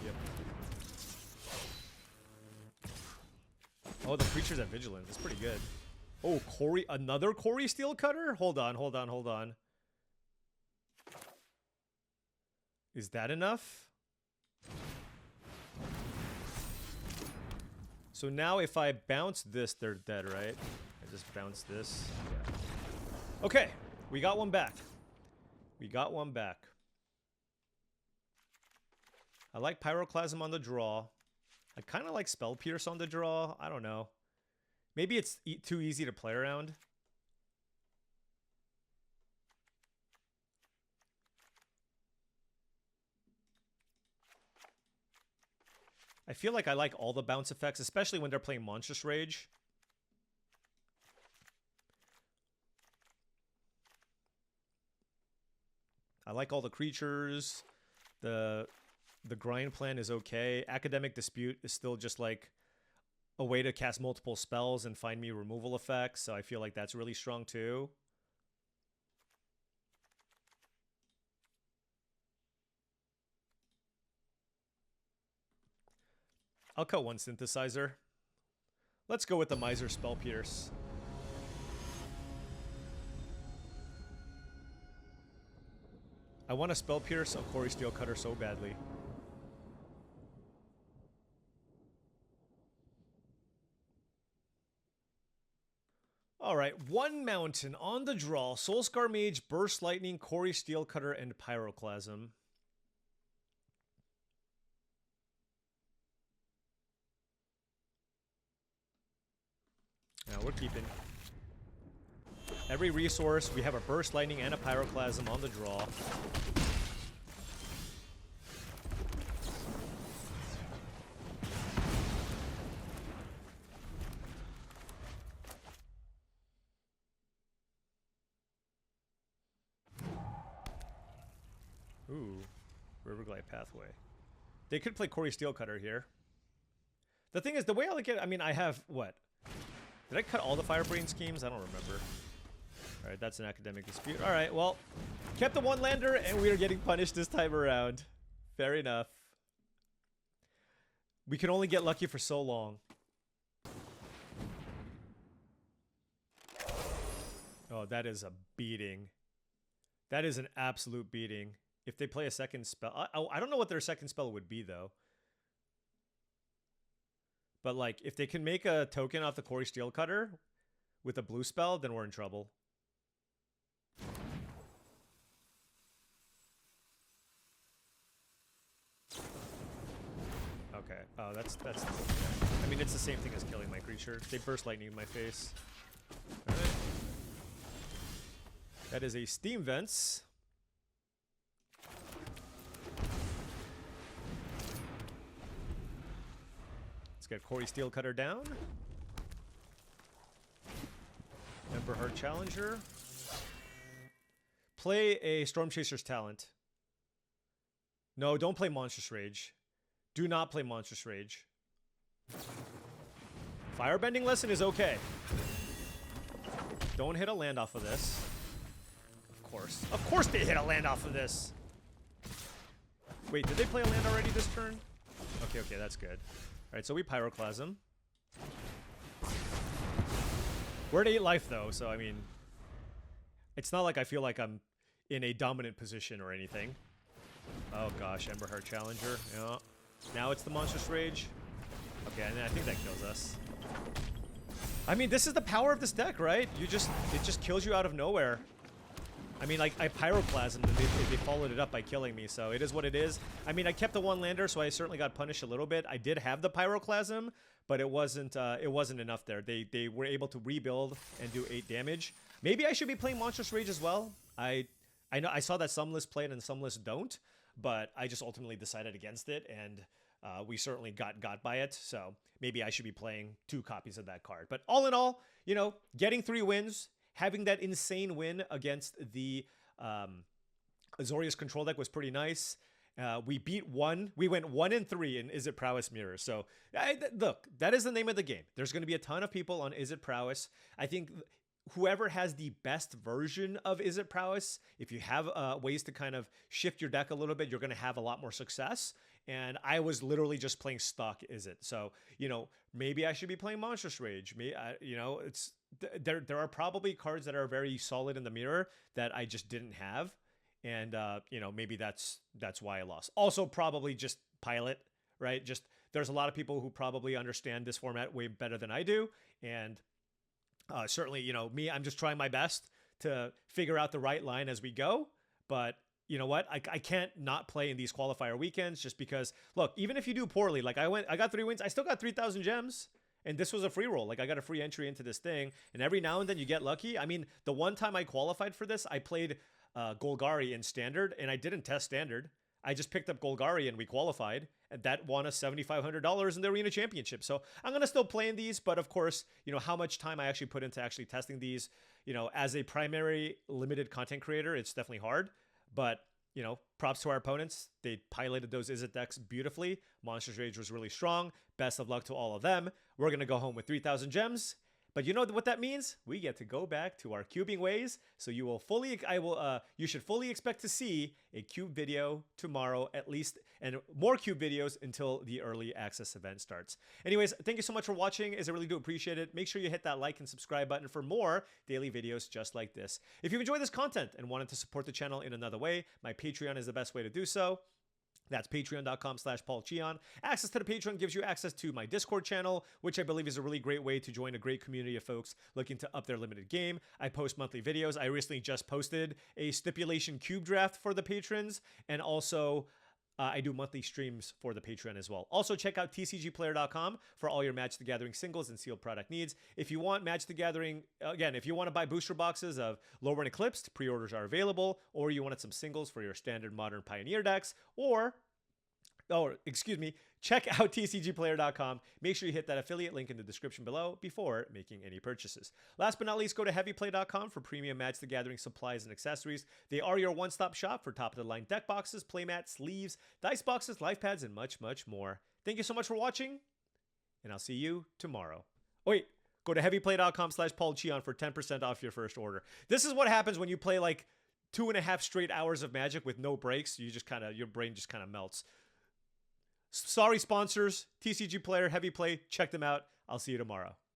Yep. Oh, the creatures have Vigilance. That's pretty good. Oh, another Corey SteelCutter? Hold on. Is that enough? So now if I bounce this, they're dead, right? I just bounce this. Yeah. Okay, we got one back. I like Pyroclasm on the draw. I kind of like Spell Pierce on the draw. I don't know. Maybe it's too easy to play around. I feel like I like all the bounce effects, especially when they're playing Monstrous Rage. I like all the creatures. The grind plan is okay. Academic Dispute is still just like a way to cast multiple spells and find me removal effects, so I feel like that's really strong too. I'll cut one Synthesizer. Let's go with the Miser Spell Pierce. I want to Spell Pierce a Corey SteelCutter so badly. Alright, one mountain on the draw. Soulscar Mage, Burst Lightning, Corey SteelCutter, and Pyroclasm. Now we're keeping every resource. We have a Burst Lightning and a Pyroclasm on the draw. Ooh, Riverglide Pathway. They could play Corey SteelCutter here. The thing is, the way I look at it, I mean, I have, what? Did I cut all the Firebrain schemes? I don't remember. Alright, that's an academic dispute. Alright, well, kept the one lander, and we are getting punished this time around. Fair enough. We can only get lucky for so long. Oh, that is a beating. That is an absolute beating. If they play a second spell... I don't know what their second spell would be, though. But, like, if they can make a token off the Corey SteelCutter with a blue spell, then we're in trouble. Okay. Oh, that's... I mean, it's the same thing as killing my creature. They burst lightning in my face. Alright. That is a Steam Vents. Let's get Corey SteelCutter down. Ember Heart Challenger. Play a Storm Chaser's Talent. No, don't play Monstrous Rage. Do not play Monstrous Rage. Firebending Lesson is okay. Don't hit a land off of this. Of course. Of course they hit a land off of this. Wait, did they play a land already this turn? Okay, okay, that's good. Alright, so we Pyroclasm. We're at 8 life, though, so, I mean... It's not like I feel like I'm in a dominant position or anything. Oh, gosh, Ember Heart Challenger. Yeah. Now it's the Monstrous Rage. Okay, and I think that kills us. I mean, this is the power of this deck, right? It just kills you out of nowhere. I mean, like, I Pyroclasmed and they followed it up by killing me, so it is what it is. I mean, I kept the one lander, so I certainly got punished a little bit. I did have the Pyroclasm, but it wasn't enough there. They were able to rebuild and do 8 damage. Maybe I should be playing Monstrous Rage as well. I know I saw that some lists play it and some lists don't, but I just ultimately decided against it, and we certainly got by it, so maybe I should be playing 2 copies of that card. But all in all, you know, getting 3 wins, having that insane win against the Azorius control deck was pretty nice. We beat 1. We went 1-3 in Izzet Prowess Mirror. So, look, that is the name of the game. There's going to be a ton of people on Izzet Prowess. I think whoever has the best version of Izzet Prowess, if you have ways to kind of shift your deck a little bit, you're going to have a lot more success. And I was literally just playing stock Izzet. So, you know, maybe I should be playing Monstrous Rage. You know, it's there are probably cards that are very solid in the mirror that I just didn't have. And, you know, maybe that's why I lost. Also, probably just pilot, right? Just there's a lot of people who probably understand this format way better than I do. And certainly, you know, I'm just trying my best to figure out the right line as we go. But you know what? I can't not play in these qualifier weekends just because, look, even if you do poorly, like I got 3 wins, I still got 3,000 gems. And this was a free roll. Like, I got a free entry into this thing. And every now and then you get lucky. I mean, the one time I qualified for this, I played Golgari in Standard, and I didn't test Standard. I just picked up Golgari, and we qualified. And that won us $7,500 in the Arena Championship. So I'm going to still play in these. But, of course, you know, how much time I actually put into actually testing these, you know, as a primary limited content creator, it's definitely hard. But, you know, props to our opponents. They piloted those Izzet decks beautifully. Monstrous Rage was really strong. Best of luck to all of them. We're going to go home with 3,000 gems. But you know what that means? We get to go back to our cubing ways. So you should fully expect to see a cube video tomorrow at least, and more cube videos until the early access event starts. Anyways, thank you so much for watching, as I really do appreciate it. Make sure you hit that like and subscribe button for more daily videos just like this. If you enjoy this content and wanted to support the channel in another way, my Patreon is the best way to do so. That's patreon.com/paulcheon. Access to the Patreon gives you access to my Discord channel, which I believe is a really great way to join a great community of folks looking to up their limited game. I post monthly videos. I recently just posted a stipulation cube draft for the patrons, and also I do monthly streams for the Patreon as well. Also, check out TCGplayer.com for all your Magic the Gathering singles and sealed product needs. If you want Magic the Gathering, again, if you want to buy booster boxes of Lower and Eclipsed, pre-orders are available, or you wanted some singles for your standard modern Pioneer decks, or check out tcgplayer.com. Make sure you hit that affiliate link in the description below before making any purchases. Last but not least, go to heavyplay.com for premium Magic the Gathering supplies and accessories. They are your one-stop shop for top-of-the-line deck boxes, playmats, sleeves, dice boxes, life pads, and much, much more. Thank you so much for watching, and I'll see you tomorrow. Oh, wait. Go to heavyplay.com/paulcheon for 10% off your first order. This is what happens when you play like 2.5 straight hours of Magic with no breaks. Your brain just kind of melts. Sorry, sponsors. TCG Player, Heavy Play. Check them out. I'll see you tomorrow.